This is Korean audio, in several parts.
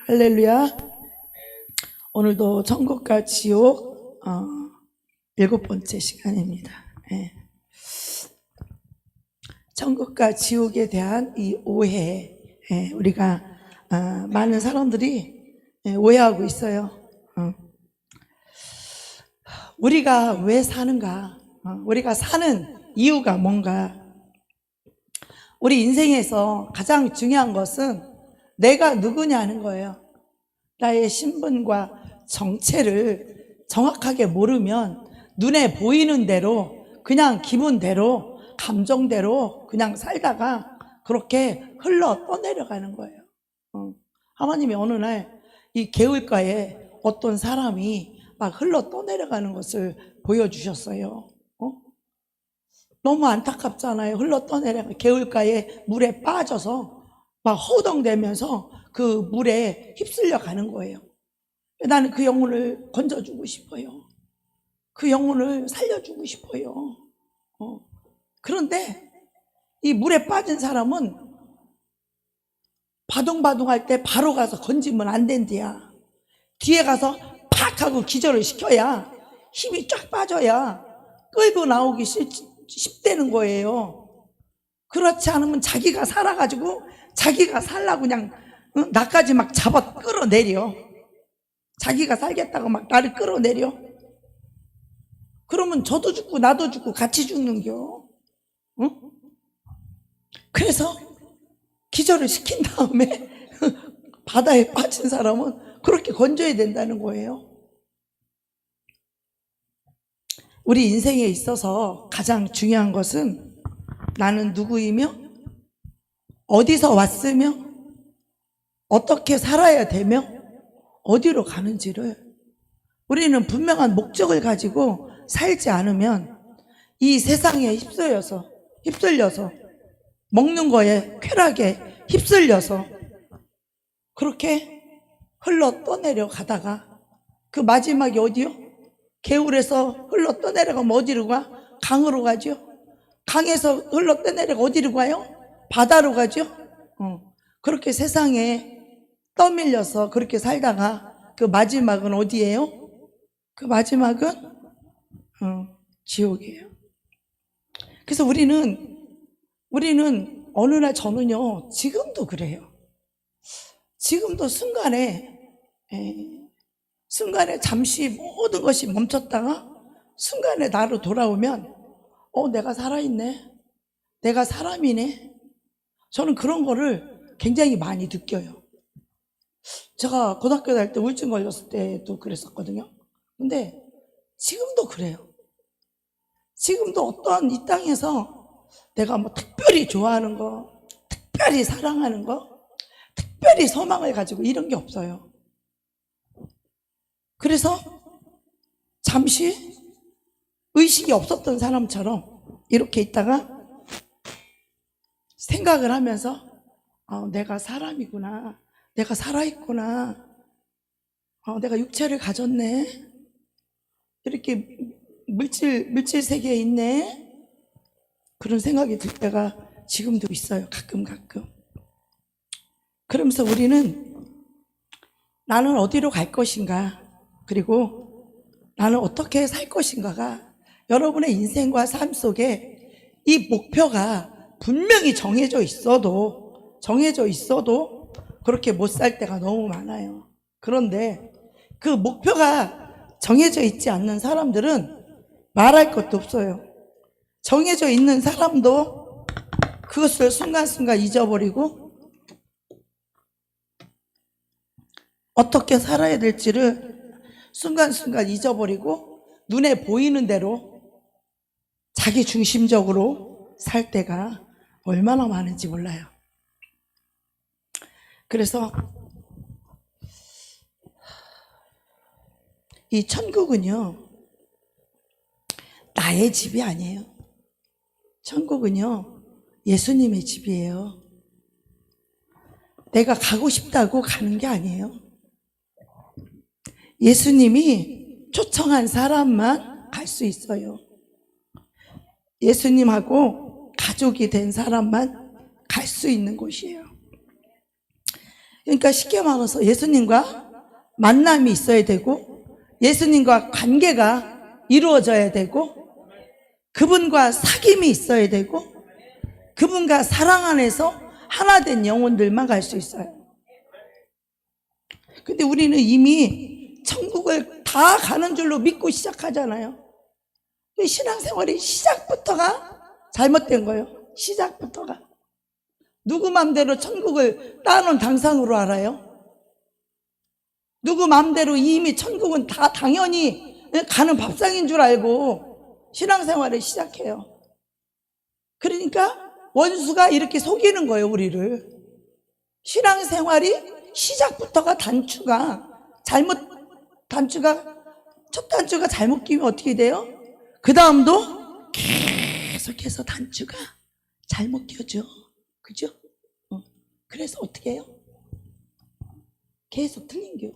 할렐루야. 오늘도 천국과 지옥 7번째 시간입니다. 천국과 지옥에 대한 이 오해, 우리가 많은 사람들이 오해하고 있어요. 우리가 왜 사는가? 우리가 사는 이유가 뭔가? 우리 인생에서 가장 중요한 것은 내가 누구냐는 거예요. 나의 신분과 정체를 정확하게 모르면 눈에 보이는 대로, 그냥 기분대로, 감정대로 그냥 살다가 그렇게 흘러 떠내려가는 거예요. 하나님이 어느 날 이 개울가에 어떤 사람이 막 흘러 떠내려가는 것을 보여주셨어요. 너무 안타깝잖아요. 흘러 떠내려가 개울가에 물에 빠져서 막 허우덩대면서 그 물에 휩쓸려 가는 거예요. 나는 그 영혼을 건져주고 싶어요. 그 영혼을 살려주고 싶어요. 그런데 이 물에 빠진 사람은 바둥바둥할 때 바로 가서 건지면 안 된대야. 뒤에 가서 팍 하고 기절을 시켜야 힘이 쫙 빠져야 끌고 나오기 쉽다는 거예요. 그렇지 않으면 자기가 살아가지고 자기가 살라고 그냥 나까지 막 잡아 끌어내려. 자기가 살겠다고 막 나를 끌어내려. 그러면 저도 죽고 나도 죽고 같이 죽는겨. 그래서 기절을 시킨 다음에 바다에 빠진 사람은 그렇게 건져야 된다는 거예요. 우리 인생에 있어서 가장 중요한 것은 나는 누구이며 어디서 왔으며 어떻게 살아야 되며 어디로 가는지를 우리는 분명한 목적을 가지고 살지 않으면 이 세상에 휩쓸려서 먹는 거에 쾌락에 휩쓸려서 그렇게 흘러 떠내려 가다가 그 마지막이 어디요? 개울에서 흘러 떠내려가면 어디로 가? 강으로 가죠. 강에서 흘러 떠내려가 어디로 가요? 바다로 가죠. 그렇게 세상에 떠밀려서 그렇게 살다가 그 마지막은 어디예요? 그 마지막은 지옥이에요. 그래서 우리는 어느 날 저는요, 지금도 그래요. 지금도 순간에 잠시 모든 것이 멈췄다가 순간에 나로 돌아오면 내가 살아있네, 내가 사람이네. 저는 그런 거를 굉장히 많이 느껴요. 제가 고등학교 다닐 때 우울증 걸렸을 때도 그랬었거든요. 근데 지금도 그래요. 지금도 어떤 이 땅에서 내가 뭐 특별히 좋아하는 거, 특별히 사랑하는 거, 특별히 소망을 가지고 이런 게 없어요. 그래서 잠시 의식이 없었던 사람처럼 이렇게 있다가 생각을 하면서 내가 사람이구나, 내가 살아있구나, 내가 육체를 가졌네, 이렇게 물질 세계에 있네, 그런 생각이 들 때가 지금도 있어요. 가끔. 그러면서 우리는 나는 어디로 갈 것인가, 그리고 나는 어떻게 살 것인가가 여러분의 인생과 삶 속에 이 목표가 분명히 정해져 있어도 그렇게 못 살 때가 너무 많아요. 그런데 그 목표가 정해져 있지 않는 사람들은 말할 것도 없어요. 정해져 있는 사람도 그것을 순간순간 잊어버리고 어떻게 살아야 될지를 순간순간 잊어버리고 눈에 보이는 대로 자기 중심적으로 살 때가 얼마나 많은지 몰라요. 그래서 이 천국은요, 나의 집이 아니에요. 천국은요, 예수님의 집이에요. 내가 가고 싶다고 가는 게 아니에요. 예수님이 초청한 사람만 갈 수 있어요. 예수님하고 가족이 된 사람만 갈 수 있는 곳이에요. 그러니까 쉽게 말해서 예수님과 만남이 있어야 되고 예수님과 관계가 이루어져야 되고 그분과 사귐이 있어야 되고 그분과 사랑 안에서 하나 된 영혼들만 갈 수 있어요. 근데 우리는 이미 천국을 다 가는 줄로 믿고 시작하잖아요. 신앙생활이 시작부터가 잘못된 거예요. 시작부터가. 누구 맘대로 천국을 따놓은 당상으로 알아요? 누구 맘대로 이미 천국은 다 당연히 가는 밥상인 줄 알고 신앙생활을 시작해요. 그러니까 원수가 이렇게 속이는 거예요, 우리를. 신앙생활이 시작부터가 첫 단추가 잘못 끼면 어떻게 돼요? 그 다음도 계속해서 단추가 잘못 껴져. 그죠? 그래서 어떻게 해요? 계속 틀린겨.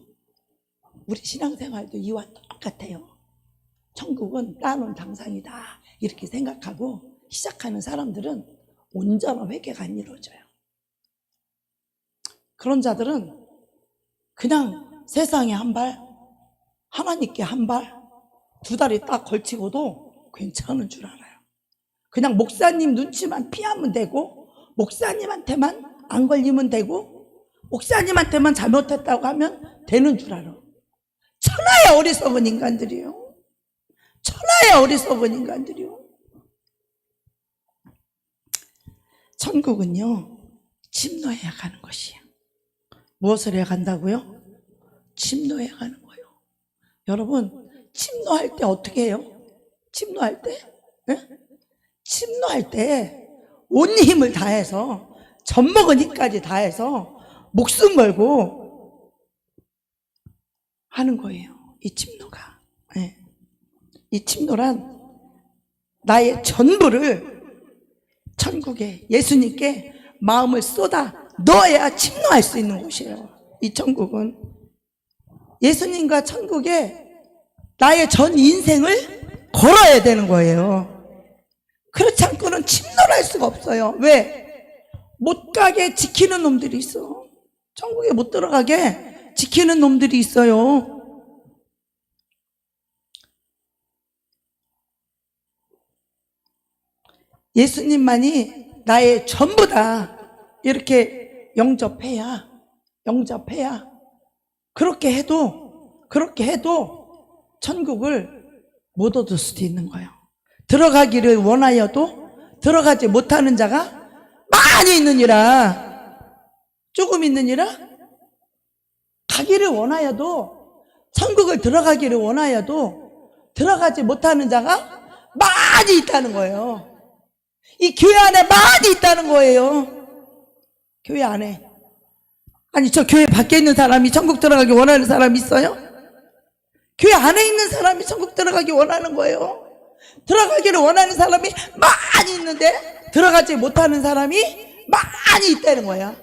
우리 신앙생활도 이와 똑같아요. 천국은 따놓은 당상이다 이렇게 생각하고 시작하는 사람들은 온전한 회개가 안 이루어져요. 그런 자들은 그냥 세상에 한 발, 하나님께 한 발, 두 다리 딱 걸치고도 괜찮은 줄 알아요. 그냥 목사님 눈치만 피하면 되고 목사님한테만 안 걸리면 되고 목사님한테만 잘못했다고 하면 되는 줄 알아. 천하의 어리석은 인간들이요. 천하의 어리석은 인간들이요. 천국은요, 침노해야 가는 것이에요. 무엇을 해야 간다고요? 침노해야 가는 거예요. 여러분, 침노할 때 어떻게 해요? 침노할 때? 네? 침노할 때 온 힘을 다해서 젖먹은 힘까지 다해서 목숨 걸고 하는 거예요. 이 침노가. 네. 이 침노란 나의 전부를 천국에 예수님께 마음을 쏟아 넣어야 침노할 수 있는 곳이에요. 이 천국은 예수님과 천국에 나의 전 인생을 걸어야 되는 거예요. 그렇지 않고는 침노할 수가 없어요. 왜? 못 가게 지키는 놈들이 있어. 천국에 못 들어가게 지키는 놈들이 있어요. 예수님만이 나의 전부다 이렇게 영접해야 그렇게 해도 천국을 못 얻을 수도 있는 거예요. 들어가기를 원하여도 들어가지 못하는 자가 많이 있느니라. 조금 있느니라. 가기를 원하여도 천국을 들어가기를 원하여도 들어가지 못하는 자가 많이 있다는 거예요. 이 교회 안에 많이 있다는 거예요. 교회 안에. 아니, 저 교회 밖에 있는 사람이 천국 들어가기 원하는 사람이 있어요? 교회 안에 있는 사람이 천국 들어가기 원하는 거예요. 들어가기를 원하는 사람이 많이 있는데 들어가지 못하는 사람이 많이 있다는 거야.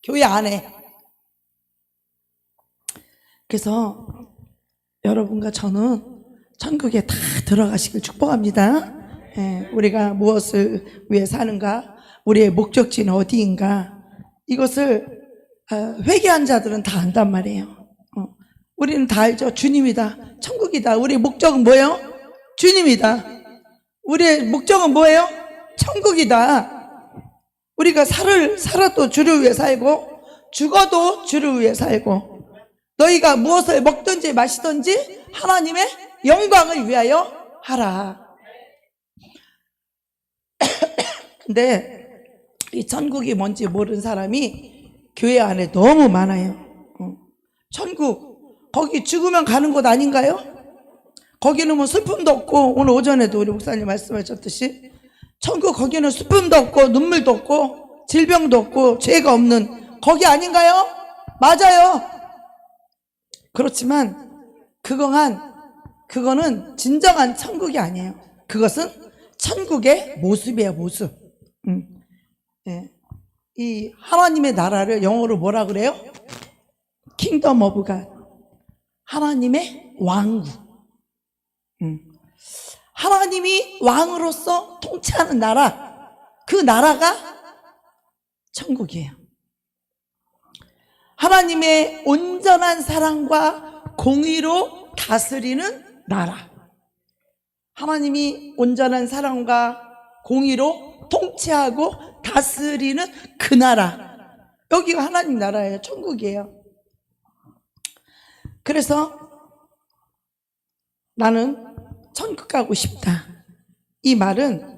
교회 안에. 그래서 여러분과 저는 천국에 다 들어가시길 축복합니다. 우리가 무엇을 위해 사는가, 우리의 목적지는 어디인가, 이것을 회개한 자들은 다 안단 말이에요. 우리는 다 알죠. 주님이다, 천국이다. 우리의 목적은 뭐예요? 주님이다. 우리의 목적은 뭐예요? 천국이다. 우리가 살아도 주를 위해 살고 죽어도 주를 위해 살고, 너희가 무엇을 먹든지 마시든지 하나님의 영광을 위하여 하라. 근데 이 천국이 뭔지 모르는 사람이 교회 안에 너무 많아요. 천국, 거기 죽으면 가는 곳 아닌가요? 거기는 뭐 슬픔도 없고, 오늘 오전에도 우리 목사님 말씀하셨듯이 천국, 거기는 슬픔도 없고 눈물도 없고 질병도 없고 죄가 없는 거기 아닌가요? 맞아요. 그렇지만 그거는 진정한 천국이 아니에요. 그것은 천국의 모습이에요. 모습. 예. 이 하나님의 나라를 영어로 뭐라 그래요? 킹덤 오브 갓. 하나님의 왕국. 하나님이 왕으로서 통치하는 나라, 그 나라가 천국이에요. 하나님의 온전한 사랑과 공의로 다스리는 나라. 하나님이 온전한 사랑과 공의로 통치하고 다스리는 그 나라. 여기가 하나님 나라예요. 천국이에요. 그래서 나는 천국 가고 싶다. 이 말은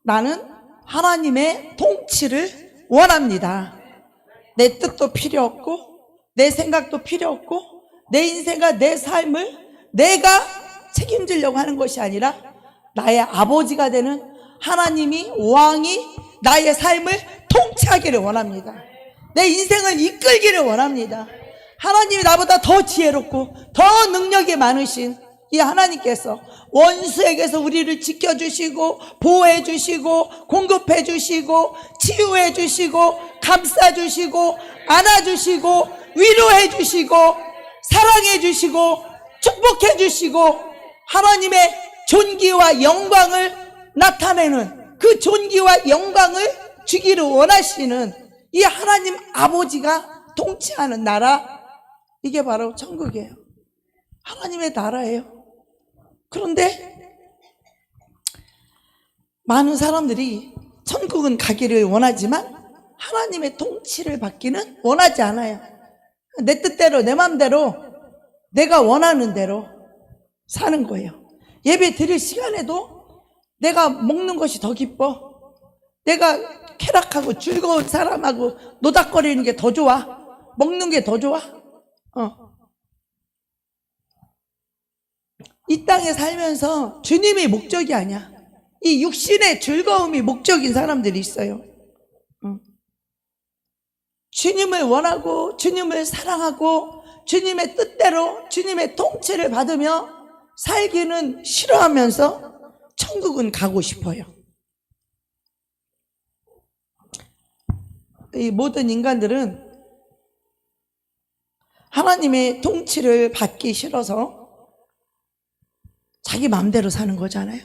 나는 하나님의 통치를 원합니다. 내 뜻도 필요 없고 내 생각도 필요 없고 내 인생과 내 삶을 내가 책임지려고 하는 것이 아니라 나의 아버지가 되는 하나님이 왕이 나의 삶을 통치하기를 원합니다. 내 인생을 이끌기를 원합니다. 하나님이 나보다 더 지혜롭고 더 능력이 많으신 이 하나님께서 원수에게서 우리를 지켜주시고 보호해주시고 공급해주시고 치유해주시고 감싸주시고 안아주시고 위로해주시고 사랑해주시고 축복해주시고 하나님의 존귀와 영광을 나타내는 그 존귀와 영광을 주기를 원하시는 이 하나님 아버지가 통치하는 나라, 이게 바로 천국이에요. 하나님의 나라예요. 그런데 많은 사람들이 천국은 가기를 원하지만 하나님의 통치를 받기는 원하지 않아요. 내 뜻대로 내 마음대로 내가 원하는 대로 사는 거예요. 예배 드릴 시간에도 내가 먹는 것이 더 기뻐. 내가 쾌락하고 즐거운 사람하고 노닥거리는 게 더 좋아. 먹는 게 더 좋아. 이 땅에 살면서 주님이 목적이 아니야. 이 육신의 즐거움이 목적인 사람들이 있어요. 주님을 원하고 주님을 사랑하고 주님의 뜻대로 주님의 통치를 받으며 살기는 싫어하면서 천국은 가고 싶어요. 이 모든 인간들은 하나님의 통치를 받기 싫어서 자기 마음대로 사는 거잖아요.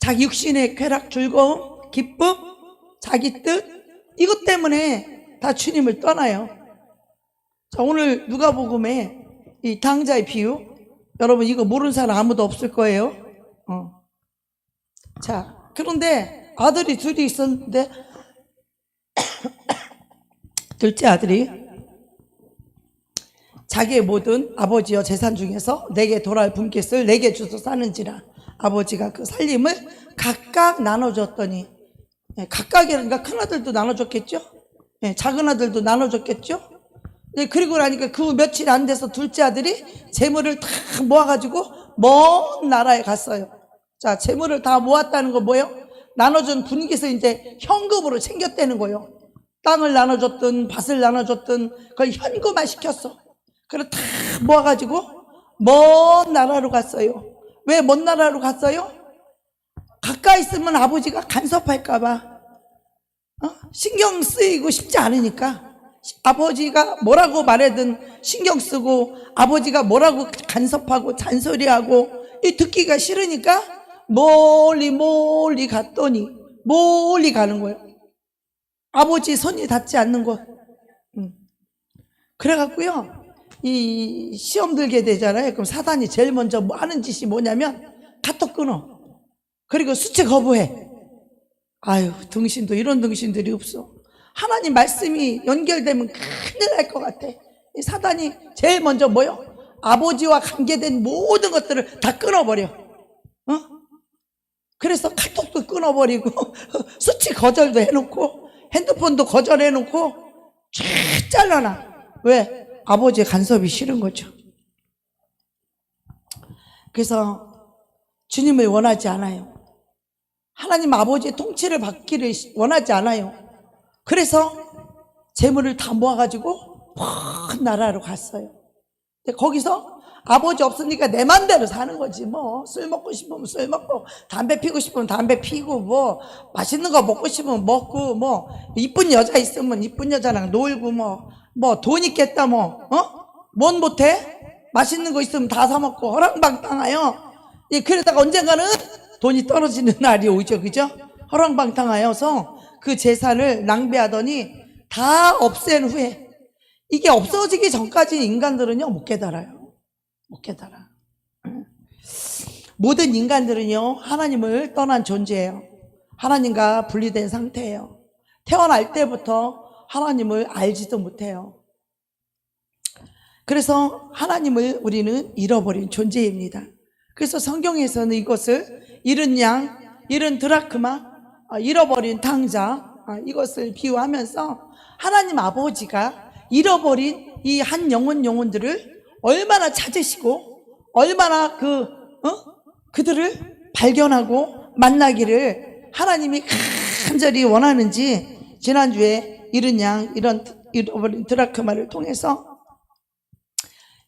자기 육신의 쾌락, 즐거움, 기쁨, 자기 뜻, 이것 때문에 다 주님을 떠나요. 자, 오늘 누가복음에 이 당자의 비유, 여러분 이거 모르는 사람 아무도 없을 거예요. 자, 그런데 아들이 둘이 있었는데 둘째 아들이 자기의 모든 아버지여 재산 중에서 내게 돌아올 분깃을 내게 주소 사는지라. 아버지가 그 살림을 각각 나눠줬더니, 각각이라니까 큰아들도 나눠줬겠죠, 작은 아들도 나눠줬겠죠. 그리고 나니까 그 며칠 안 돼서 둘째 아들이 재물을 다 모아가지고 먼 나라에 갔어요. 자, 재물을 다 모았다는 건 뭐예요? 나눠준 분깃을 이제 현금으로 챙겼다는 거예요. 땅을 나눠줬든 밭을 나눠줬든 그걸 현금화 시켰어. 그래 다 모아가지고 먼 나라로 갔어요. 왜 먼 나라로 갔어요? 가까이 있으면 아버지가 간섭할까봐, 신경 쓰이고 싶지 않으니까. 아버지가 뭐라고 말하든 신경 쓰고 아버지가 뭐라고 간섭하고 잔소리하고 이 듣기가 싫으니까 멀리 갔더니 멀리 가는 거예요. 아버지 손이 닿지 않는 곳. 그래갖고요, 이 시험 들게 되잖아요. 그럼 사단이 제일 먼저 하는 짓이 뭐냐면 카톡 끊어. 그리고 수치 거부해. 아유, 등신도 이런 등신들이 없어. 하나님 말씀이 연결되면 큰일 날 것 같아. 이 사단이 제일 먼저 뭐요? 아버지와 관계된 모든 것들을 다 끊어버려. 그래서 카톡도 끊어버리고 수치 거절도 해놓고 핸드폰도 거절해놓고 쫙 잘라놔. 왜? 아버지의 간섭이 싫은 거죠. 그래서 주님을 원하지 않아요. 하나님 아버지의 통치를 받기를 원하지 않아요. 그래서 재물을 다 모아가지고 먼 나라로 갔어요. 근데 거기서 아버지 없으니까 내 맘대로 사는 거지. 뭐 술 먹고 싶으면 술 먹고, 담배 피고 싶으면 담배 피고, 뭐 맛있는 거 먹고 싶으면 먹고, 뭐 이쁜 여자 있으면 이쁜 여자랑 놀고, 뭐 돈 있겠다, 뭔 못해? 맛있는 거 있으면 다 사 먹고 허랑방탕하여. 그러다가 언젠가는 돈이 떨어지는 날이 오죠. 그죠? 허랑방탕하여서 그 재산을 낭비하더니 다 없앤 후에 이게 없어지기 전까지 인간들은요 못 깨달아요. 못 깨달아. 모든 인간들은요 하나님을 떠난 존재예요. 하나님과 분리된 상태예요. 태어날 때부터 하나님을 알지도 못해요. 그래서 하나님을 우리는 잃어버린 존재입니다. 그래서 성경에서는 이것을 잃은 양, 잃은 드라크마, 잃어버린 탕자, 이것을 비유하면서 하나님 아버지가 잃어버린 이 한 영혼들을 얼마나 찾으시고 얼마나 그들을 발견하고 만나기를 하나님이 간절히 원하는지 지난주에 잃은 양, 잃어버린 드라크마를 통해서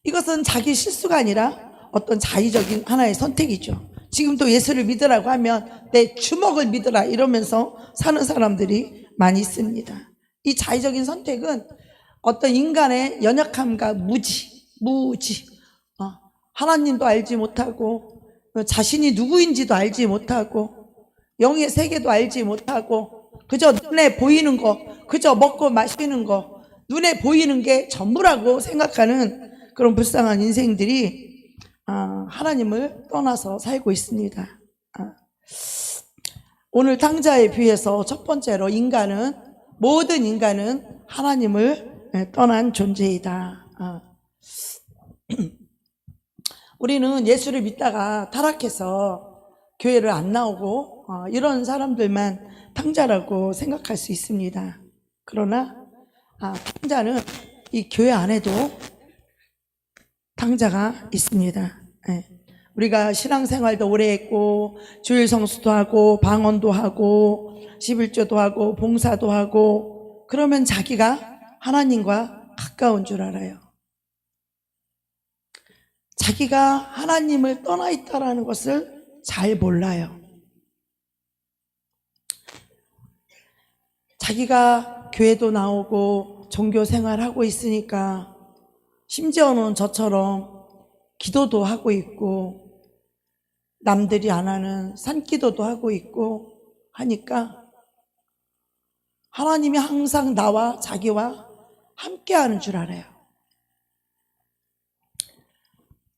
이것은 자기 실수가 아니라 어떤 자의적인 하나의 선택이죠. 지금도 예수를 믿으라고 하면 내 주먹을 믿으라 이러면서 사는 사람들이 많이 있습니다. 이 자의적인 선택은 어떤 인간의 연약함과 무지, 하나님도 알지 못하고 자신이 누구인지도 알지 못하고 영의 세계도 알지 못하고 그저 눈에 보이는 거, 그저 먹고 마시는 거, 눈에 보이는 게 전부라고 생각하는 그런 불쌍한 인생들이 하나님을 떠나서 살고 있습니다. 오늘 탕자에 비해서 첫 번째로 모든 인간은 하나님을 떠난 존재이다. 우리는 예수를 믿다가 타락해서 교회를 안 나오고 이런 사람들만 탕자라고 생각할 수 있습니다. 그러나 탕자는 이 교회 안에도 탕자가 있습니다. 우리가 신앙생활도 오래 했고 주일 성수도 하고 방언도 하고 11조도 하고 봉사도 하고 그러면 자기가 하나님과 가까운 줄 알아요. 자기가 하나님을 떠나 있다라는 것을 잘 몰라요. 자기가 교회도 나오고 종교 생활하고 있으니까 심지어는 저처럼 기도도 하고 있고 남들이 안 하는 산기도도 하고 있고 하니까 하나님이 항상 나와 자기와 함께하는 줄 알아요.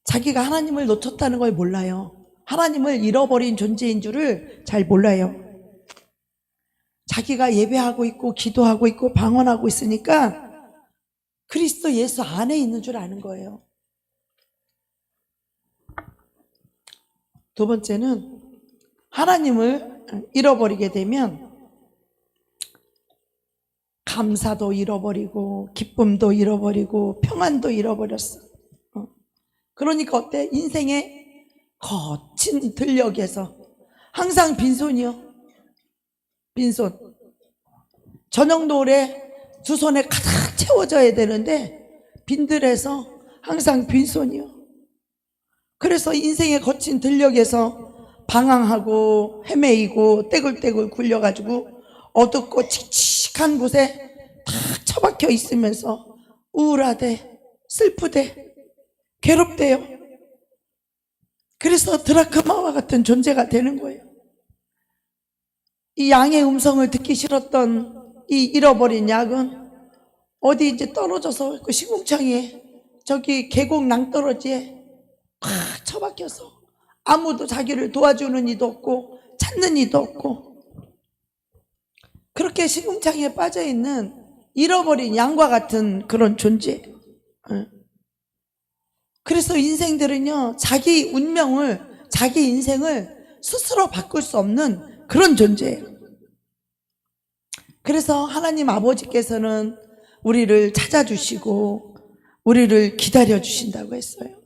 자기가 하나님을 놓쳤다는 걸 몰라요. 하나님을 잃어버린 존재인 줄을 잘 몰라요. 자기가 예배하고 있고 기도하고 있고 방언하고 있으니까 그리스도 예수 안에 있는 줄 아는 거예요. 두 번째는 하나님을 잃어버리게 되면 감사도 잃어버리고 기쁨도 잃어버리고 평안도 잃어버렸어. 그러니까 어때? 인생의 거친 들녘에서 항상 빈손이요. 빈손. 저녁 노을에 두 손에 가득 채워져야 되는데 빈들에서 항상 빈손이요. 그래서 인생의 거친 들녘에서 방황하고 헤매이고 떼굴떼굴 굴려가지고 어둡고 칙칙한 곳에 탁 처박혀 있으면서 우울하대, 슬프대, 괴롭대요. 그래서 드라크마와 같은 존재가 되는 거예요. 이 양의 음성을 듣기 싫었던 이 잃어버린 양은 어디 이제 떨어져서 그 시궁창에 저기 계곡 낭떠러지에 팍 처박혀서 아무도 자기를 도와주는 이도 없고 찾는 이도 없고 그렇게 시궁창에 빠져있는 잃어버린 양과 같은 그런 존재. 그래서 인생들은요 자기 운명을 자기 인생을 스스로 바꿀 수 없는 그런 존재예요. 그래서 하나님 아버지께서는 우리를 찾아주시고 우리를 기다려주신다고 했어요.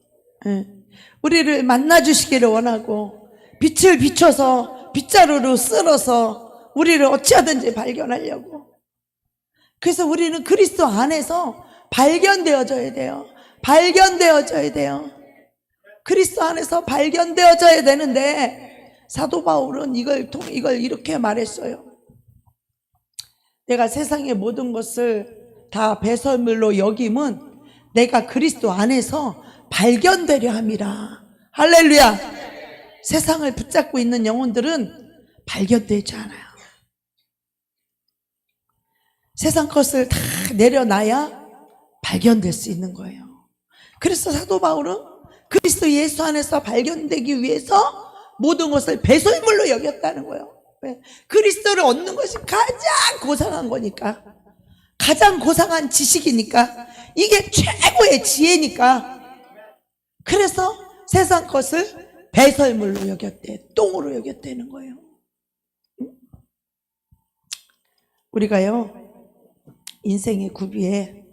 우리를 만나주시기를 원하고 빛을 비춰서 빗자루로 쓸어서 우리를 어찌하든지 발견하려고. 그래서 우리는 그리스도 안에서 발견되어져야 돼요. 발견되어져야 돼요. 그리스도 안에서 발견되어져야 되는데 사도 바울은 이걸 이렇게 말했어요. 내가 세상의 모든 것을 다 배설물로 여김은 내가 그리스도 안에서 발견되려 함이라. 할렐루야. 세상을 붙잡고 있는 영혼들은 발견되지 않아요. 세상 것을 다 내려놔야 발견될 수 있는 거예요. 그래서 사도 바울은 그리스도 예수 안에서 발견되기 위해서 모든 것을 배설물로 여겼다는 거예요. 왜? 그리스도를 얻는 것이 가장 고상한 거니까, 가장 고상한 지식이니까, 이게 최고의 지혜니까. 그래서 세상 것을 배설물로 여겼대, 똥으로 여겼다는 거예요. 우리가요, 인생의 구비에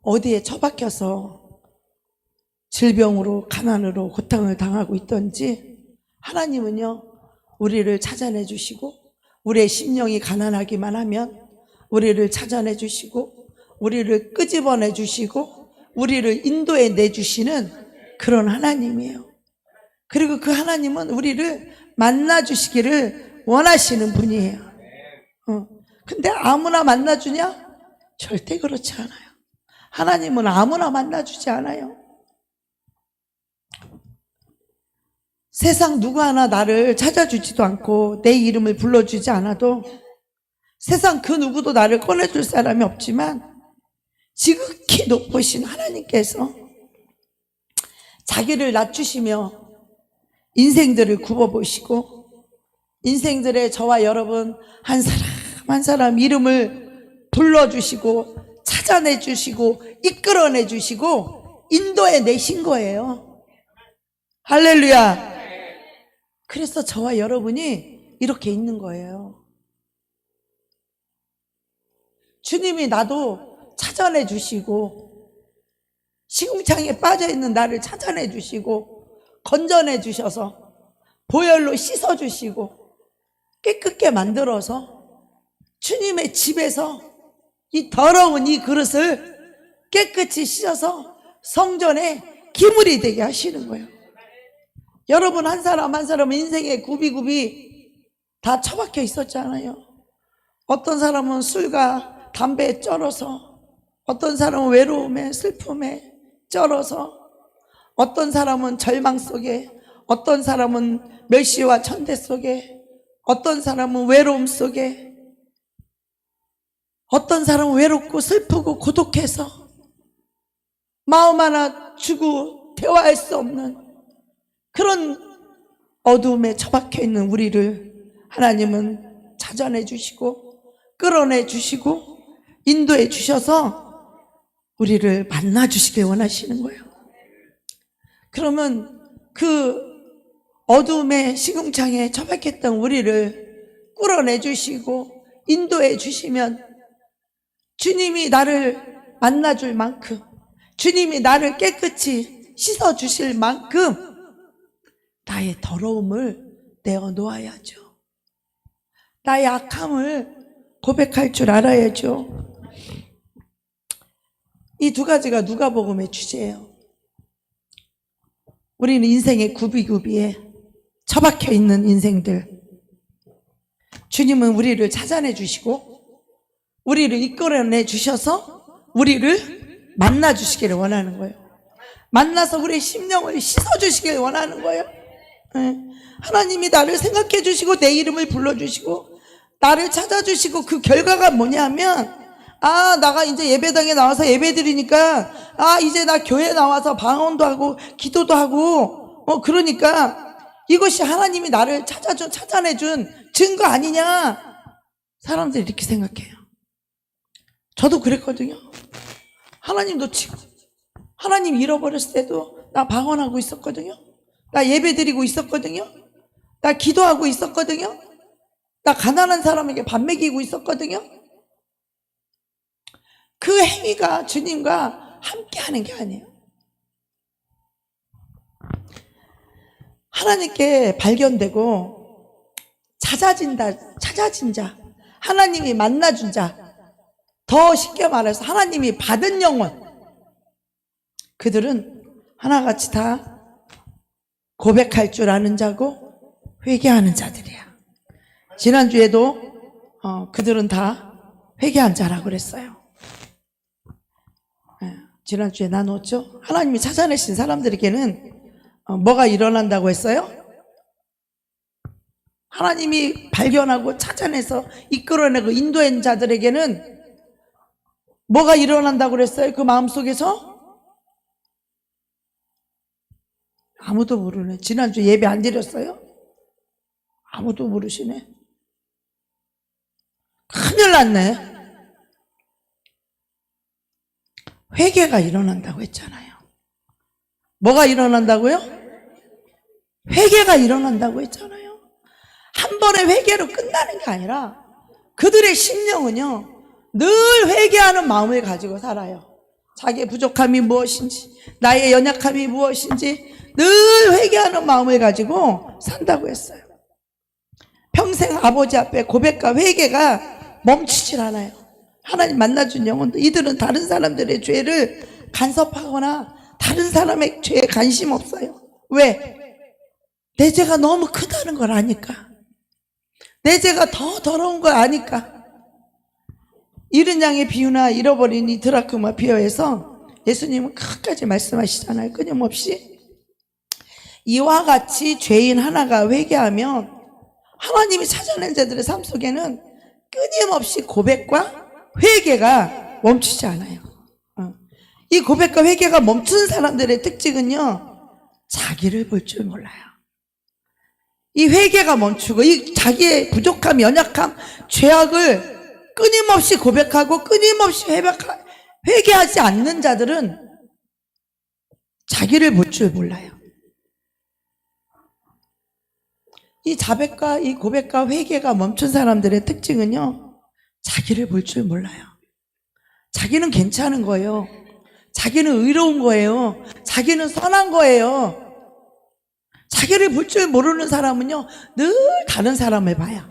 어디에 처박혀서 질병으로, 가난으로 고통을 당하고 있던지, 하나님은요 우리를 찾아내 주시고, 우리의 심령이 가난하기만 하면 우리를 찾아내 주시고, 우리를 끄집어내 주시고, 우리를 인도해 내주시는 그런 하나님이에요. 그리고 그 하나님은 우리를 만나 주시기를 원하시는 분이에요. 근데 아무나 만나주냐? 절대 그렇지 않아요. 하나님은 아무나 만나주지 않아요. 세상 누구 하나 나를 찾아주지도 않고 내 이름을 불러주지 않아도, 세상 그 누구도 나를 꺼내줄 사람이 없지만, 지극히 높으신 하나님께서 자기를 낮추시며 인생들을 굽어보시고, 인생들의 저와 여러분 한 사람 한 사람 이름을 불러주시고 찾아내주시고 이끌어내주시고 인도해 내신 거예요. 할렐루야. 그래서 저와 여러분이 이렇게 있는 거예요. 주님이 나도 찾아내 주시고, 시궁창에 빠져있는 나를 찾아내 주시고, 건져내 주셔서 보혈로 씻어 주시고, 깨끗게 만들어서 주님의 집에서 이 더러운 이 그릇을 깨끗이 씻어서 성전에 기물이 되게 하시는 거예요. 여러분 한 사람 한 사람 인생에 굽이굽이 다 처박혀 있었잖아요. 어떤 사람은 술과 담배에 쩔어서, 어떤 사람은 외로움에 슬픔에 쩔어서, 어떤 사람은 절망 속에, 어떤 사람은 멸시와 천대 속에, 어떤 사람은 외로움 속에, 어떤 사람은 외롭고 슬프고 고독해서 마음 하나 주고 대화할 수 없는 그런 어두움에 처박혀 있는 우리를 하나님은 찾아내 주시고 끌어내 주시고 인도해 주셔서 우리를 만나 주시길 원하시는 거예요. 그러면 그 어두움의 시궁창에 처박혔던 우리를 끌어내 주시고 인도해 주시면, 주님이 나를 만나줄 만큼, 주님이 나를 깨끗이 씻어주실 만큼 나의 더러움을 내어놓아야죠. 나의 악함을 고백할 줄 알아야죠. 이 두 가지가 누가복음의 주제예요. 우리는 인생의 구비구비에 처박혀 있는 인생들, 주님은 우리를 찾아내 주시고 우리를 이끌어내 주셔서 우리를 만나 주시기를 원하는 거예요. 만나서 우리의 심령을 씻어주시길 원하는 거예요. 하나님이 나를 생각해 주시고 내 이름을 불러주시고 나를 찾아주시고, 그 결과가 뭐냐면, 내가 이제 예배당에 나와서 예배 드리니까, 이제 나 교회 나와서 방언도 하고 기도도 하고 그러니까 이것이 하나님이 나를 찾아내준 증거 아니냐, 사람들이 이렇게 생각해요. 저도 그랬거든요. 하나님도 치고, 하나님 잃어버렸을 때도 나 방언하고 있었거든요. 나 예배 드리고 있었거든요. 나 기도하고 있었거든요. 나 가난한 사람에게 밥 먹이고 있었거든요. 그 행위가 주님과 함께 하는 게 아니에요. 하나님께 발견되고 찾아진 자, 하나님이 만나준 자, 더 쉽게 말해서 하나님이 받은 영혼, 그들은 하나같이 다 고백할 줄 아는 자고 회개하는 자들이야. 지난주에도 그들은 다 회개한 자라고 그랬어요. 지난주에 나눴죠. 하나님이 찾아내신 사람들에게는 뭐가 일어난다고 했어요? 하나님이 발견하고 찾아내서 이끌어내고 인도한 자들에게는 뭐가 일어난다고 그랬어요? 그 마음속에서? 아무도 모르네. 지난주 예배 안 드렸어요? 아무도 모르시네. 큰일 났네. 회개가 일어난다고 했잖아요. 뭐가 일어난다고요? 회개가 일어난다고 했잖아요. 한 번의 회개로 끝나는 게 아니라 그들의 심령은요, 늘 회개하는 마음을 가지고 살아요. 자기의 부족함이 무엇인지, 나의 연약함이 무엇인지 늘 회개하는 마음을 가지고 산다고 했어요. 평생 아버지 앞에 고백과 회개가 멈추질 않아요. 하나님 만나준 영혼도 이들은 다른 사람들의 죄를 간섭하거나 다른 사람의 죄에 관심 없어요. 왜? 내 죄가 너무 크다는 걸 아니까. 내 죄가 더 더러운 걸 아니까. 이른 양의 비유나 잃어버린 이 드라크마 비유에서 예수님은 끝까지 말씀하시잖아요. 끊임없이. 이와 같이 죄인 하나가 회개하면 하나님이 찾아낸 자들의 삶 속에는 끊임없이 고백과 회개가 멈추지 않아요. 이 고백과 회개가 멈춘 사람들의 특징은요, 자기를 볼 줄 몰라요. 이 회개가 멈추고 이 자기의 부족함, 연약함, 죄악을 끊임없이 고백하고 끊임없이 회개하지 않는 자들은 자기를 볼 줄 몰라요. 이 자백과 이 고백과 회개가 멈춘 사람들의 특징은요, 자기를 볼 줄 몰라요. 자기는 괜찮은 거예요. 자기는 의로운 거예요. 자기는 선한 거예요. 자기를 볼 줄 모르는 사람은요, 늘 다른 사람을 봐요.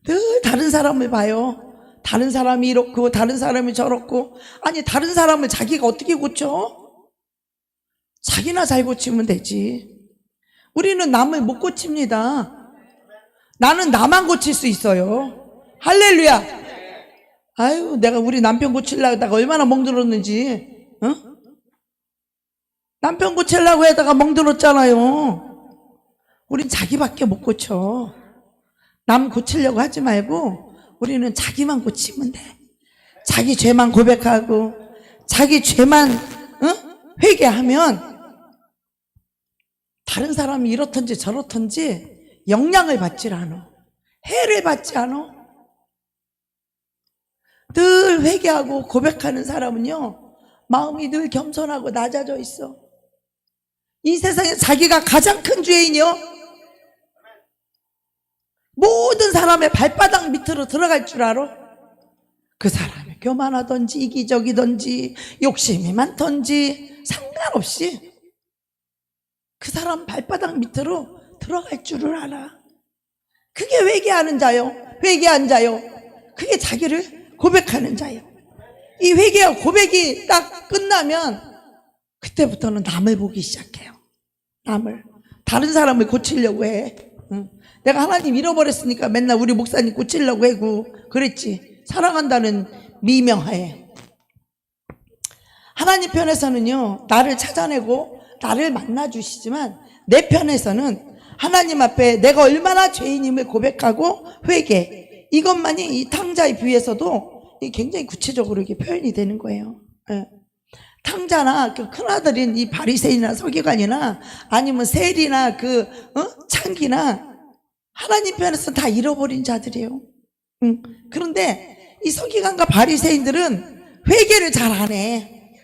늘 다른 사람을 봐요. 다른 사람이 이렇고 다른 사람이 저렇고. 아니, 다른 사람을 자기가 어떻게 고쳐? 자기나 잘 고치면 되지. 우리는 남을 못 고칩니다. 나는 나만 고칠 수 있어요. 할렐루야. 아유, 내가 우리 남편 고치려고 하다가 얼마나 멍들었는지. 어? 남편 고치려고 하다가 멍들었잖아요. 우린 자기밖에 못 고쳐. 남 고치려고 하지 말고 우리는 자기만 고치면 돼. 자기 죄만 고백하고 자기 죄만 회개하면 다른 사람이 이렇든지 저렇든지 영향을 받질 않아. 해를 받지 않아. 늘 회개하고 고백하는 사람은요, 마음이 늘 겸손하고 낮아져 있어. 이 세상에 자기가 가장 큰 죄인이요, 모든 사람의 발바닥 밑으로 들어갈 줄 알아? 그 사람이 교만하든지 이기적이든지 욕심이 많든지 상관없이 그 사람 발바닥 밑으로 들어갈 줄을 알아. 그게 회개하는 자요. 회개한 자요. 그게 자기를 고백하는 자요. 이 회개와 고백이 딱 끝나면 그때부터는 남을 보기 시작해요. 남을. 다른 사람을 고치려고 해. 내가 하나님 잃어버렸으니까 맨날 우리 목사님 고치려고 하고 그랬지. 사랑한다는 미명하에. 하나님 편에서는요, 나를 찾아내고 나를 만나주시지만 내 편에서는 하나님 앞에 내가 얼마나 죄인임을 고백하고 회개, 이것만이 이 탕자의 비유에서도 굉장히 구체적으로 이렇게 표현이 되는 거예요. 탕자나 그 큰아들인 이 바리새인이나 서기관이나 아니면 세리나 그 창기나 하나님 편에서 다 잃어버린 자들이에요. 그런데 이 서기관과 바리새인들은 회개를 잘 안 해.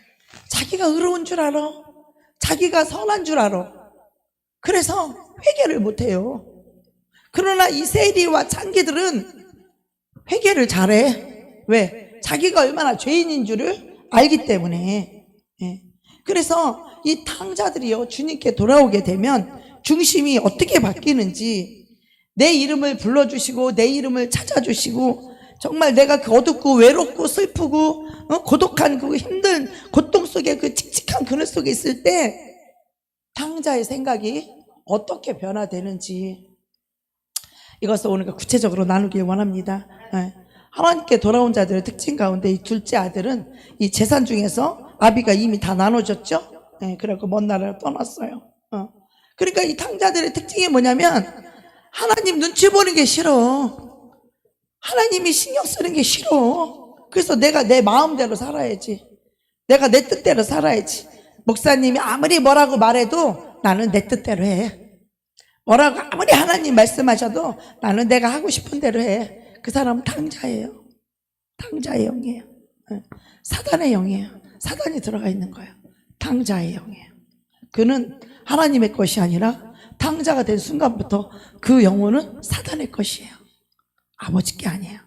자기가 의로운 줄 알아. 자기가 선한 줄 알아. 그래서 회개를 못 해요. 그러나 이 세리와 창기들은 회개를 잘해. 왜? 자기가 얼마나 죄인인 줄을 알기 때문에. 그래서 이 탕자들이요, 주님께 돌아오게 되면 중심이 어떻게 바뀌는지, 내 이름을 불러주시고 내 이름을 찾아주시고 정말 내가 그 어둡고 외롭고 슬프고 고독한 그 힘든 고통 속에 그 칙칙한 그늘 속에 있을 때 탕자의 생각이 어떻게 변화되는지, 이것을 오늘 구체적으로 나누길 원합니다. 하나님께 돌아온 자들의 특징 가운데 이 둘째 아들은 이 재산 중에서 아비가 이미 다 나눠줬죠. 그래서 먼 나라를 떠났어요. 그러니까 이 탕자들의 특징이 뭐냐면 하나님 눈치 보는 게 싫어. 하나님이 신경 쓰는 게 싫어. 그래서 내가 내 마음대로 살아야지. 내가 내 뜻대로 살아야지. 목사님이 아무리 뭐라고 말해도 나는 내 뜻대로 해. 뭐라고 아무리 하나님 말씀하셔도 나는 내가 하고 싶은 대로 해. 그 사람은 탕자예요. 탕자의 영이에요. 사단의 영이에요. 사단이 들어가 있는 거예요. 탕자의 영이에요. 그는 하나님의 것이 아니라 탕자가 된 순간부터 그 영혼은 사단의 것이에요. 아버지 게 아니에요.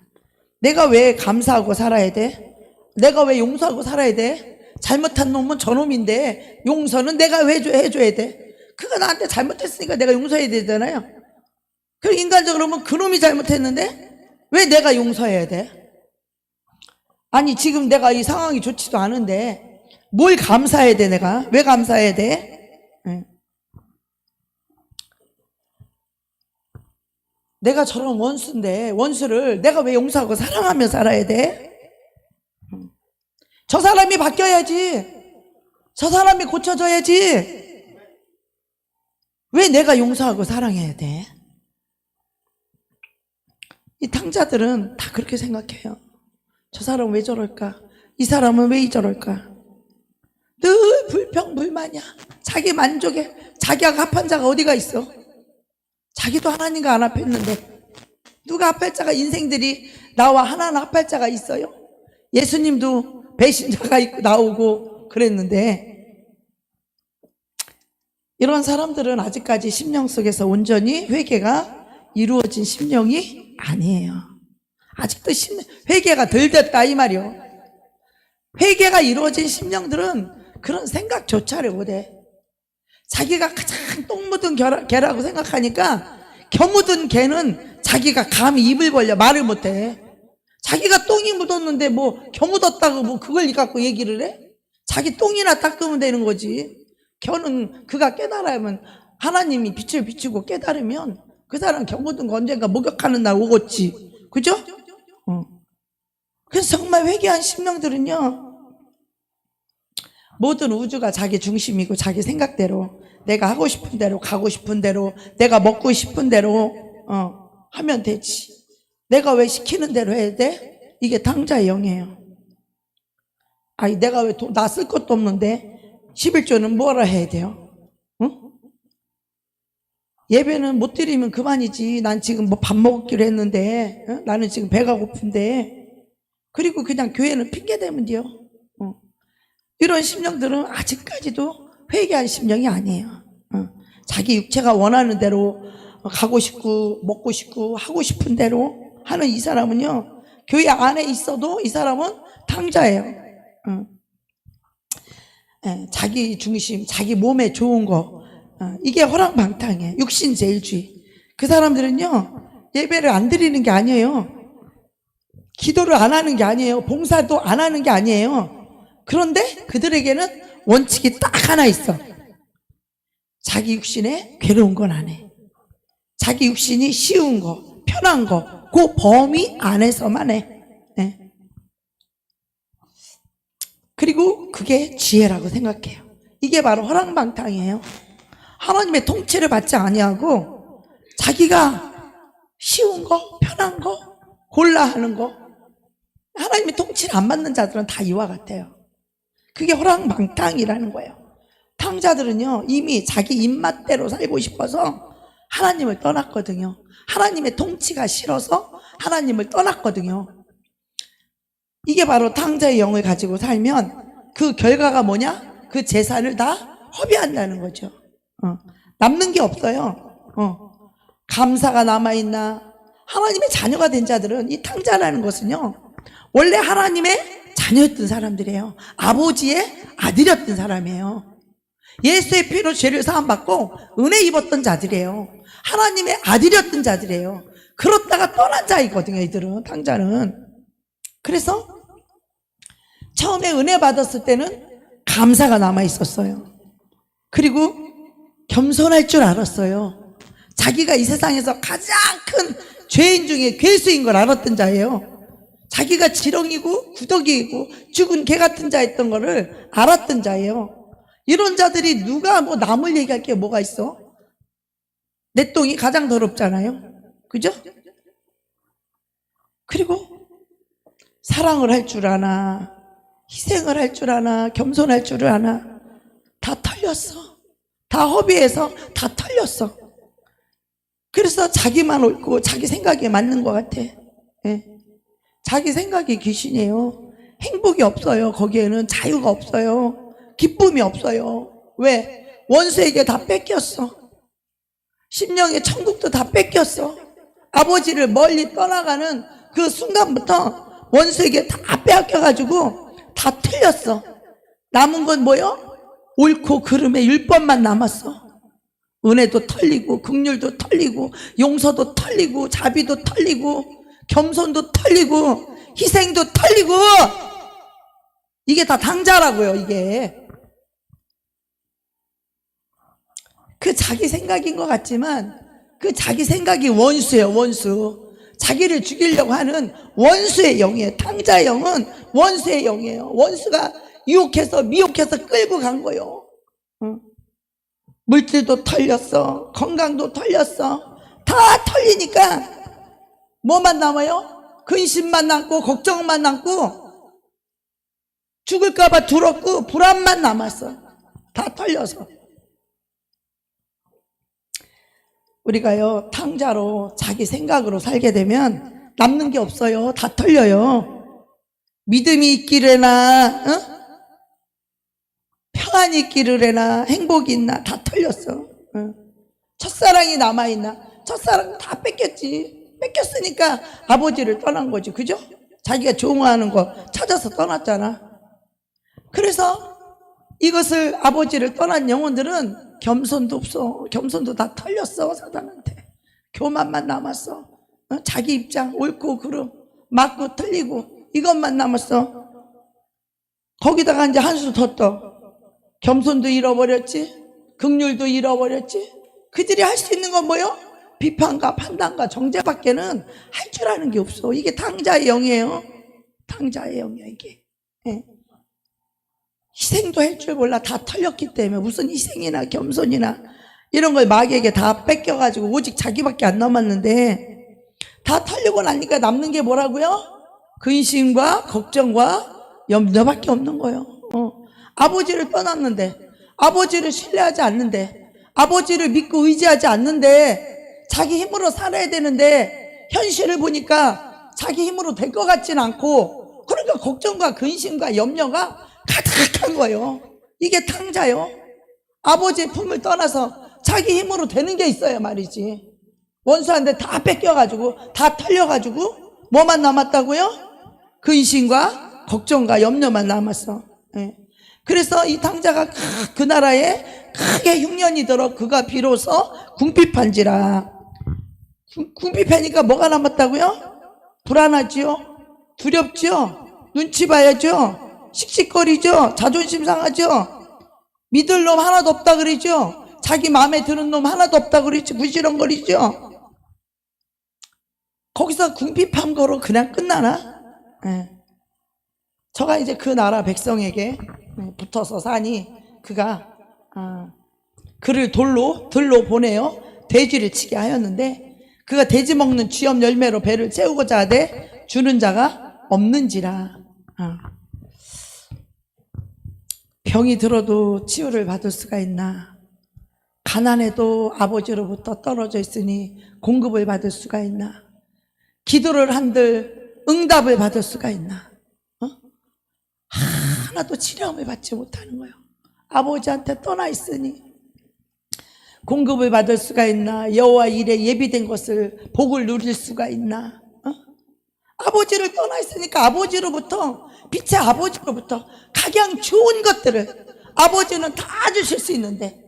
내가 왜 감사하고 살아야 돼? 내가 왜 용서하고 살아야 돼? 잘못한 놈은 저놈인데 용서는 내가 왜 해줘야 돼? 그가 나한테 잘못했으니까 내가 용서해야 되잖아요. 그럼 인간적으로 보면 그놈이 잘못했는데 왜 내가 용서해야 돼? 아니 지금 내가 이 상황이 좋지도 않은데 뭘 감사해야 돼? 내가 왜 감사해야 돼? 내가 저런 원수인데 원수를 내가 왜 용서하고 사랑하며 살아야 돼? 저 사람이 바뀌어야지. 저 사람이 고쳐져야지. 왜 내가 용서하고 사랑해야 돼? 이 탕자들은 다 그렇게 생각해요. 저 사람은 왜 저럴까? 이 사람은 왜 저럴까? 늘 불평불만이야. 자기 만족에 자기가 합한 자가 어디가 있어? 자기도 하나님과 안 합했는데 누가 합할 자가 인생들이 나와 하나는 합할 자가 있어요? 예수님도 배신자가 있고 나오고 그랬는데 이런 사람들은 아직까지 심령 속에서 온전히 회개가 이루어진 심령이 아니에요. 아직도 회개가 덜 됐다 이 말이요. 회개가 이루어진 심령들은 그런 생각조차를 못해. 자기가 가장 똥 묻은 개라고 생각하니까 겨 묻은 개는 자기가 감히 입을 벌려 말을 못해. 자기가 똥이 묻었는데 뭐 겨 묻었다고 뭐 그걸 갖고 얘기를 해? 자기 똥이나 닦으면 되는 거지. 겨는 그가 깨달으면 하나님이 빛을 비추고 깨달으면 그 사람 겨 묻은 거 언젠가 목욕하는 날 오겠지. 그죠? 그래서 정말 회개한 심령들은요 모든 우주가 자기 중심이고 자기 생각대로 내가 하고 싶은 대로 가고 싶은 대로 내가 먹고 싶은 대로 하면 되지. 내가 왜 시키는 대로 해야 돼? 이게 탕자의 영이에요. 아니 내가 왜 나 쓸 것도 없는데 11조는 뭐라 해야 돼요? 응? 예배는 못 드리면 그만이지. 난 지금 뭐 밥 먹기로 했는데 나는 지금 배가 고픈데 그리고 그냥 교회는 핑계대면 돼요. 이런 심령들은 아직까지도 회개한 심령이 아니에요. 자기 육체가 원하는 대로 가고 싶고 먹고 싶고 하고 싶은 대로 하는 이 사람은요 교회 안에 있어도 이 사람은 탕자예요. 자기 중심, 자기 몸에 좋은 거 이게 허랑방탕이에요. 육신제일주의. 그 사람들은요 예배를 안 드리는 게 아니에요. 기도를 안 하는 게 아니에요. 봉사도 안 하는 게 아니에요. 그런데 그들에게는 원칙이 딱 하나 있어. 자기 육신에 괴로운 건 안 해. 자기 육신이 쉬운 거, 편한 거, 그 범위 안에서만 해. 네. 그리고 그게 지혜라고 생각해요. 이게 바로 허랑방탕이에요. 하나님의 통치를 받지 아니하고 자기가 쉬운 거, 편한 거, 골라 하는 거 하나님의 통치를 안 받는 자들은 다 이와 같아요. 그게 허랑방탕이라는 거예요. 탕자들은요 이미 자기 입맛대로 살고 싶어서 하나님을 떠났거든요. 하나님의 통치가 싫어서 하나님을 떠났거든요. 이게 바로 탕자의 영을 가지고 살면 그 결과가 뭐냐? 그 재산을 다 허비한다는 거죠. 남는 게 없어요. 감사가 남아있나? 하나님의 자녀가 된 자들은 이 탕자라는 것은요 원래 하나님의 자녀였던 사람들이에요. 아버지의 아들이었던 사람이에요. 예수의 피로 죄를 사함받고 은혜 입었던 자들이에요. 하나님의 아들이었던 자들이에요. 그렇다가 떠난 자이거든요. 이들은 탕자는. 그래서 처음에 은혜 받았을 때는 감사가 남아있었어요. 그리고 겸손할 줄 알았어요. 자기가 이 세상에서 가장 큰 죄인 중에 괴수인 걸 알았던 자예요. 자기가 지렁이고 구더기이고 죽은 개 같은 자였던 거를 알았던 자예요. 이런 자들이 누가 뭐 남을 얘기할 게 뭐가 있어? 내 똥이 가장 더럽잖아요. 그죠? 그리고 사랑을 할 줄 아나, 희생을 할 줄 아나, 겸손할 줄 아나. 다 털렸어. 다 허비해서 다 털렸어. 그래서 자기만 옳고 자기 생각에 맞는 것 같아. 예. 자기 생각이 귀신이에요. 행복이 없어요. 거기에는 자유가 없어요. 기쁨이 없어요. 왜? 원수에게 다 뺏겼어. 심령의 천국도 다 뺏겼어. 아버지를 멀리 떠나가는 그 순간부터 원수에게 다 빼앗겨가지고 다 틀렸어. 남은 건 뭐요? 옳고 그름의 율법만 남았어. 은혜도 털리고 긍휼도 털리고 용서도 털리고 자비도 털리고 겸손도 털리고 희생도 털리고. 이게 다 당자라고요. 이게 그 자기 생각인 것 같지만 그 자기 생각이 원수예요. 원수. 자기를 죽이려고 하는 원수의 영이에요. 당자의 영은 원수의 영이에요. 원수가 유혹해서 미혹해서 끌고 간 거예요. 물질도 털렸어. 건강도 털렸어. 다 털리니까 뭐만 남아요? 근심만 남고 걱정만 남고 죽을까봐 두렵고 불안만 남았어. 다 털려서. 우리가요 탕자로 자기 생각으로 살게 되면 남는 게 없어요. 다 털려요. 믿음이 있기래나 평안이 있기래나 행복이 있나 다 털렸어. 첫사랑이 남아있나? 첫사랑 다 뺏겼지. 뺏겼으니까 아버지를 떠난 거지. 그죠? 자기가 좋아하는 거 찾아서 떠났잖아. 그래서 이것을 아버지를 떠난 영혼들은 겸손도 없어. 겸손도 다 털렸어. 사단한테. 교만만 남았어. 자기 입장 옳고 그름 맞고 틀리고 이것만 남았어. 거기다가 이제 한 수 더 떠. 겸손도 잃어버렸지. 긍휼도 잃어버렸지. 그들이 할 수 있는 건 뭐요? 비판과 판단과 정죄밖에는 할 줄 아는 게 없어. 이게 당자의 영이에요. 당자의 영이야 이게. 예. 희생도 할 줄 몰라. 다 털렸기 때문에. 무슨 희생이나 겸손이나 이런 걸 마귀에게 다 뺏겨가지고 오직 자기밖에 안 남았는데 다 털리고 나니까 남는 게 뭐라고요? 근심과 걱정과 염려밖에 없는 거예요. 아버지를 떠났는데, 아버지를 신뢰하지 않는데, 아버지를 믿고 의지하지 않는데 자기 힘으로 살아야 되는데 현실을 보니까 자기 힘으로 될 것 같지는 않고, 그러니까 걱정과 근심과 염려가 가득한 거예요. 이게 탕자요. 아버지의 품을 떠나서 자기 힘으로 되는 게 있어야 말이지. 원수한테 다 뺏겨가지고 다 털려가지고 뭐만 남았다고요? 근심과 걱정과 염려만 남았어. 예. 그래서 이 탕자가 그 나라에 크게 흉년이 들어 그가 비로소 궁핍한지라. 궁핍하니까 뭐가 남았다고요? 불안하지요? 두렵지요? 눈치 봐야죠? 씩씩거리죠? 자존심 상하죠? 믿을 놈 하나도 없다 그러죠? 자기 마음에 드는 놈 하나도 없다 그러죠? 부지런거리죠? 거기서 궁핍한 거로 그냥 끝나나? 네. 저가 이제 그 나라 백성에게 붙어서 사니 그가 그를 들로 보내어 돼지를 치게 하였는데 그가 돼지 먹는 쥐염 열매로 배를 채우고자 하되 주는 자가 없는지라. 병이 들어도 치유를 받을 수가 있나? 가난해도 아버지로부터 떨어져 있으니 공급을 받을 수가 있나? 기도를 한들 응답을 받을 수가 있나? 하나도 치료함을 받지 못하는 거예요. 아버지한테 떠나 있으니 공급을 받을 수가 있나? 여호와 일에 예비된 것을 복을 누릴 수가 있나? 아버지를 떠나 있으니까 아버지로부터, 빛의 아버지로부터 가장 좋은 것들을 아버지는 다 주실 수 있는데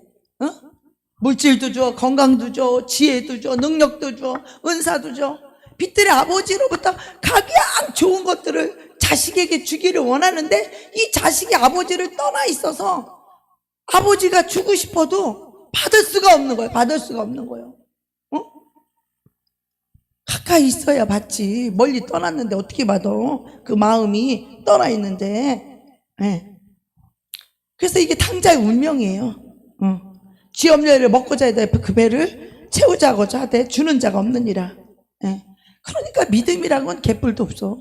물질도 줘, 건강도 줘, 지혜도 줘, 능력도 줘, 은사도 줘. 빛들의 아버지로부터 가장 좋은 것들을 자식에게 주기를 원하는데 이 자식이 아버지를 떠나 있어서 아버지가 주고 싶어도 받을 수가 없는 거예요. 받을 수가 없는 거예요. 가까이 있어야 받지. 멀리 떠났는데 어떻게 받아? 그 마음이 떠나 있는데. 네. 그래서 이게 탕자의 운명이에요. 쥐염려를 먹고자 하되 그 배를 채우자고자 하되 주는 자가 없느니라. 네. 그러니까 믿음이란 건 개뿔도 없어.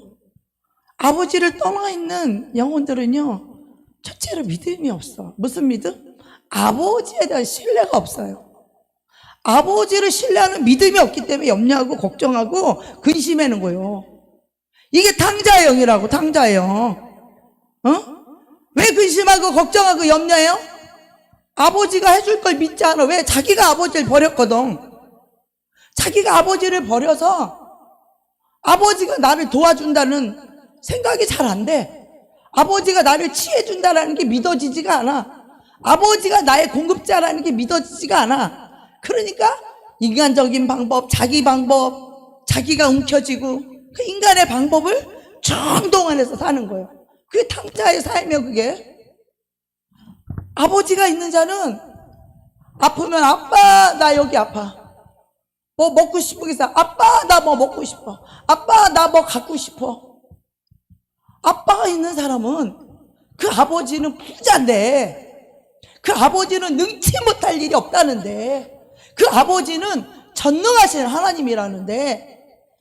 아버지를 떠나 있는 영혼들은요, 첫째로 믿음이 없어. 무슨 믿음? 아버지에 대한 신뢰가 없어요. 아버지를 신뢰하는 믿음이 없기 때문에 염려하고 걱정하고 근심하는 거예요. 이게 탕자의 영이라고, 탕자의 영. 왜 근심하고 걱정하고 염려해요? 아버지가 해줄 걸 믿지 않아. 왜? 자기가 아버지를 버렸거든. 자기가 아버지를 버려서 아버지가 나를 도와준다는 생각이 잘 안 돼. 아버지가 나를 치해준다는 게 믿어지지가 않아. 아버지가 나의 공급자라는 게 믿어지지가 않아. 그러니까 인간적인 방법, 자기 방법, 자기가 움켜쥐고 그 인간의 방법을 정동원해서 사는 거예요. 그게 탕자의 삶이에요. 그게 아버지가 있는 자는 아프면 아빠 나 여기 아파, 뭐 먹고 싶은 게 있어, 아빠 나 뭐 먹고 싶어, 아빠 나 뭐 갖고 싶어. 아빠가 있는 사람은 그 아버지는 부자인데, 그 아버지는 능치 못할 일이 없다는데, 그 아버지는 전능하신 하나님이라는데,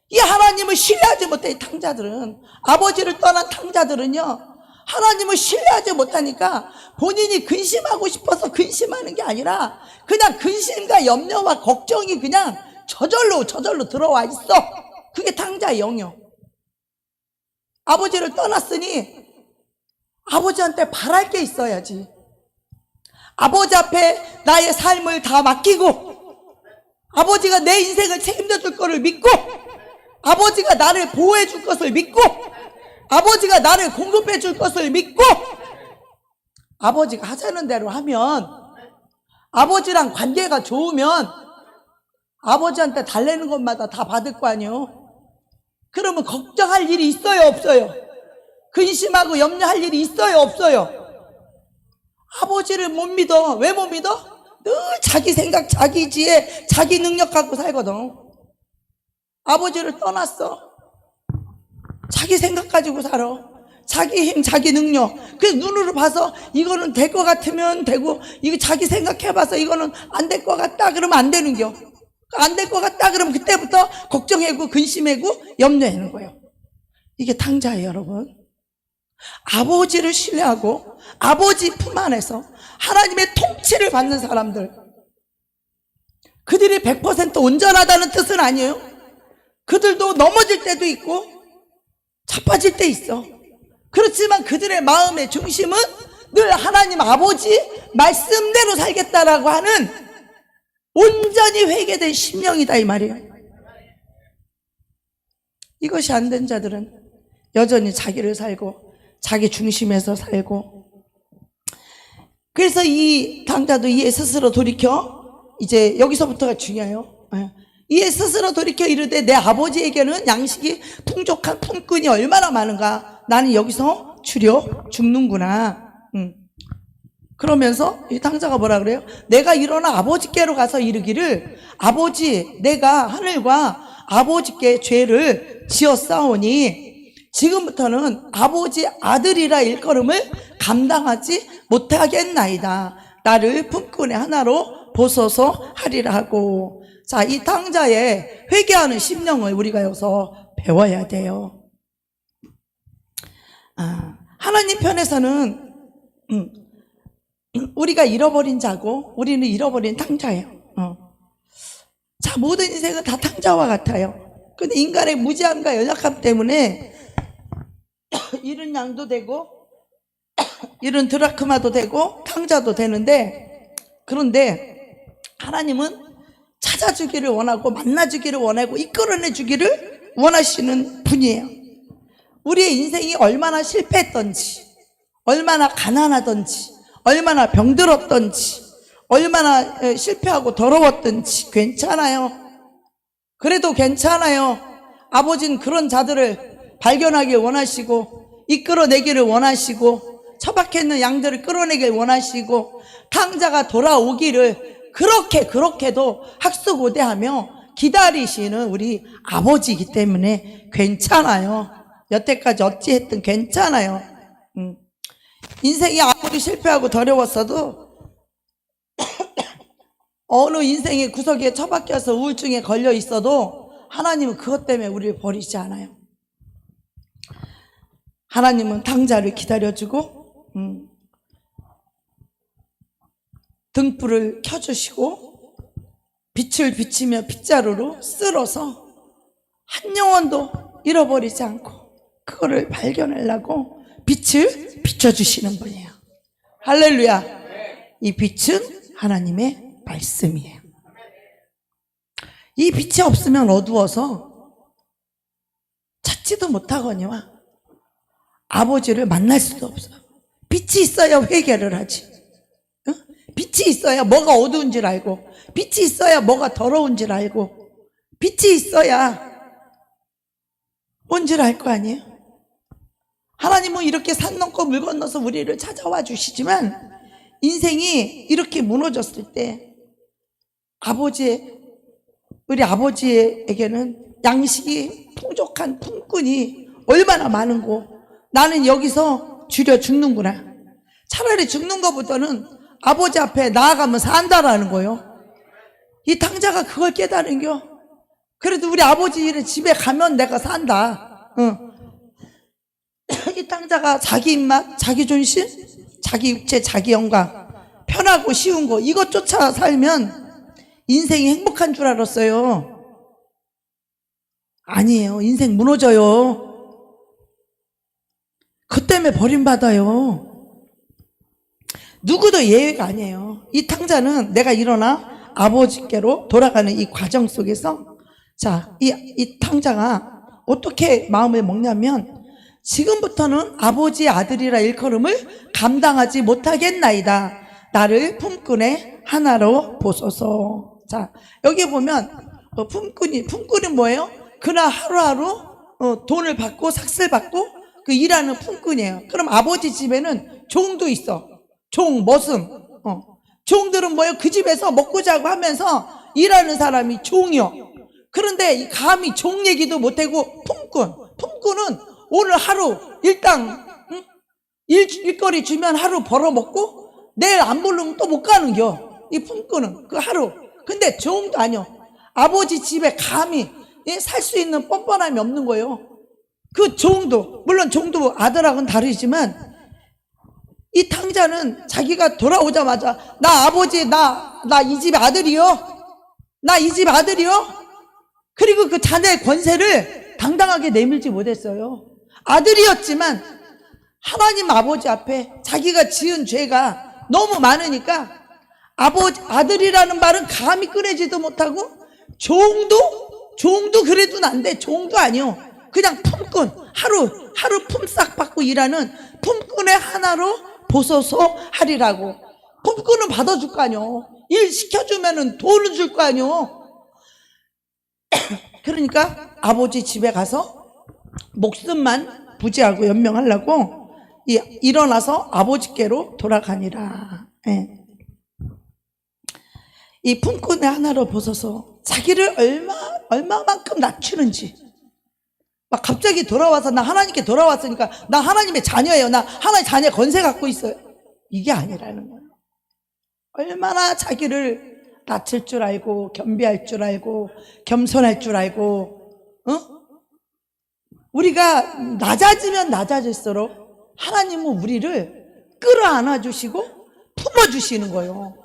이 하나님을 신뢰하지 못해. 이 탕자들은, 아버지를 떠난 탕자들은요, 하나님을 신뢰하지 못하니까 본인이 근심하고 싶어서 근심하는 게 아니라 그냥 근심과 염려와 걱정이 그냥 저절로 들어와 있어. 그게 탕자의 영이요. 아버지를 떠났으니 아버지한테 바랄 게 있어야지. 아버지 앞에 나의 삶을 다 맡기고, 아버지가 내 인생을 책임져 줄 거를 믿고, 아버지가 나를 보호해 줄 것을 믿고, 아버지가 나를 공급해 줄 것을 믿고, 아버지가 하자는 대로 하면, 아버지랑 관계가 좋으면 아버지한테 달래는 것마다 다 받을 거 아니에요. 그러면 걱정할 일이 있어요, 없어요? 근심하고 염려할 일이 있어요, 없어요? 아버지를 못 믿어. 왜 못 믿어? 늘 자기 생각, 자기 지혜, 자기 능력 갖고 살거든. 아버지를 떠났어. 자기 생각 가지고 살아. 자기 힘, 자기 능력. 그래서 눈으로 봐서 이거는 될 것 같으면 되고, 이거 자기 생각해봐서 이거는 안 될 것 같다 그러면 안 되는겨. 안 될 것 같다 그러면 그때부터 걱정하고 근심하고 염려하는 거예요. 이게 탕자예요, 여러분. 아버지를 신뢰하고 아버지 품 안에서 하나님의 통치를 받는 사람들, 그들이 100% 온전하다는 뜻은 아니에요. 그들도 넘어질 때도 있고 자빠질 때 있어. 그렇지만 그들의 마음의 중심은 늘 하나님 아버지 말씀대로 살겠다라고 하는 온전히 회개된 심령이다, 이 말이에요. 이것이 안 된 자들은 여전히 자기를 살고 자기 중심에서 살고, 그래서 이 탕자도 이에 스스로 돌이켜, 이제 여기서부터가 중요해요. 이에 스스로 돌이켜 이르되 내 아버지에게는 양식이 풍족한 품꾼이 얼마나 많은가, 나는 여기서 추려 죽는구나. 그러면서 이 탕자가 뭐라 그래요? 내가 일어나 아버지께로 가서 이르기를, 아버지, 내가 하늘과 아버지께 죄를 지었사오니 지금부터는 아버지 아들이라 일컬음을 감당하지 못하겠나이다. 나를 품꾼의 하나로 보소서 하리라 하고. 자, 이 탕자의 회개하는 심령을 우리가 여기서 배워야 돼요. 하나님 편에서는 우리가 잃어버린 자고 우리는 잃어버린 탕자예요. 자, 모든 인생은 다 탕자와 같아요. 근데 인간의 무지함과 연약함 때문에 잃은 양도 되고 잃은 드라크마도 되고 탕자도 되는데, 그런데 하나님은 찾아주기를 원하고 만나주기를 원하고 이끌어내주기를 원하시는 분이에요. 우리의 인생이 얼마나 실패했던지, 얼마나 가난하던지, 얼마나 병들었던지, 얼마나 실패하고 더러웠던지 괜찮아요. 그래도 괜찮아요. 아버지는 그런 자들을 발견하길 원하시고 이끌어내기를 원하시고 처박혀있는 양들을 끌어내길 원하시고 탕자가 돌아오기를 그렇게도 학수고대하며 기다리시는 우리 아버지이기 때문에 괜찮아요. 여태까지 어찌했든 괜찮아요. 인생이 아무리 실패하고 더러웠어도 어느 인생의 구석에 처박혀서 우울증에 걸려 있어도 하나님은 그것 때문에 우리를 버리지 않아요. 하나님은 탕자를 기다려주고 등불을 켜주시고 빛을 비치며 빗자루로 쓸어서 한 영혼도 잃어버리지 않고 그거를 발견하려고 빛을 비춰주시는 분이에요. 할렐루야. 이 빛은 하나님의 말씀이에요. 이 빛이 없으면 어두워서 찾지도 못하거니와 아버지를 만날 수도 없어요. 빛이 있어야 회개를 하지. 응? 빛이 있어야 뭐가 어두운 줄 알고, 빛이 있어야 뭐가 더러운 줄 알고, 빛이 있어야 뭔 줄 알 거 아니에요? 하나님은 이렇게 산 넘고 물 건너서 우리를 찾아와 주시지만 인생이 이렇게 무너졌을 때 우리 아버지에게는 양식이 풍족한 품꾼이 얼마나 많은고 나는 여기서 줄여 죽는구나. 차라리 죽는 것보다는 아버지 앞에 나아가면 산다라는 거예요. 이 탕자가 그걸 깨달은겨. 그래도 우리 아버지 집에 가면 내가 산다. 이 탕자가 자기 입맛, 자기 존심, 자기 육체, 자기 영광, 편하고 쉬운 거 이것 쫓아 살면 인생이 행복한 줄 알았어요. 아니에요. 인생 무너져요. 그 때문에 버림받아요. 누구도 예외가 아니에요. 이 탕자는 내가 일어나 아버지께로 돌아가는 이 과정 속에서 이 탕자가 어떻게 마음을 먹냐면 지금부터는 아버지의 아들이라 일컬음을 감당하지 못하겠나이다. 나를 품꾼의 하나로 보소서. 자, 여기 보면 품꾼이 뭐예요? 그날 하루하루 돈을 받고 삭슬 받고 그 일하는 품꾼이에요. 그럼 아버지 집에는 종도 있어. 종, 머슴. 종들은 뭐예요? 그 집에서 먹고 자고 하면서 일하는 사람이 종이요. 그런데 감히 종 얘기도 못하고 품꾼은 오늘 하루 일당 일거리 주면 하루 벌어먹고 내일 안 부르면 또 못 가는겨. 이 품꾼은 그 하루. 근데 종도 아니요. 아버지 집에 감히 살 수 있는 뻔뻔함이 없는 거예요. 그 종도, 물론 종도 아들하고는 다르지만 이 탕자는 자기가 돌아오자마자 나 아버지 나 이 집 아들이요. 나 이 집 아들이요. 그리고 그 자네의 권세를 당당하게 내밀지 못했어요. 아들이었지만 하나님 아버지 앞에 자기가 지은 죄가 너무 많으니까 아들이라는 말은 감히 꺼내지도 못하고 종도 그래도 난데 종도 아니요. 그냥 품꾼 하루 품삯 받고 일하는 품꾼의 하나로 보소서 하리라고. 품꾼은 받아줄 거 아니요. 일 시켜주면은 돈을 줄 거 아니요. 그러니까 아버지 집에 가서 목숨만 부지하고 연명하려고 일어나서 아버지께로 돌아가니라. 예. 이 품꾼의 하나로 보소서. 자기를 얼마만큼 낮추는지. 막 갑자기 돌아와서 나 하나님께 돌아왔으니까 나 하나님의 자녀예요. 나 하나님의 자녀 권세 갖고 있어요. 이게 아니라는 거예요. 얼마나 자기를 낮출 줄 알고 겸비할 줄 알고 겸손할 줄 알고 우리가 낮아지면 낮아질수록 하나님은 우리를 끌어안아 주시고 품어주시는 거예요.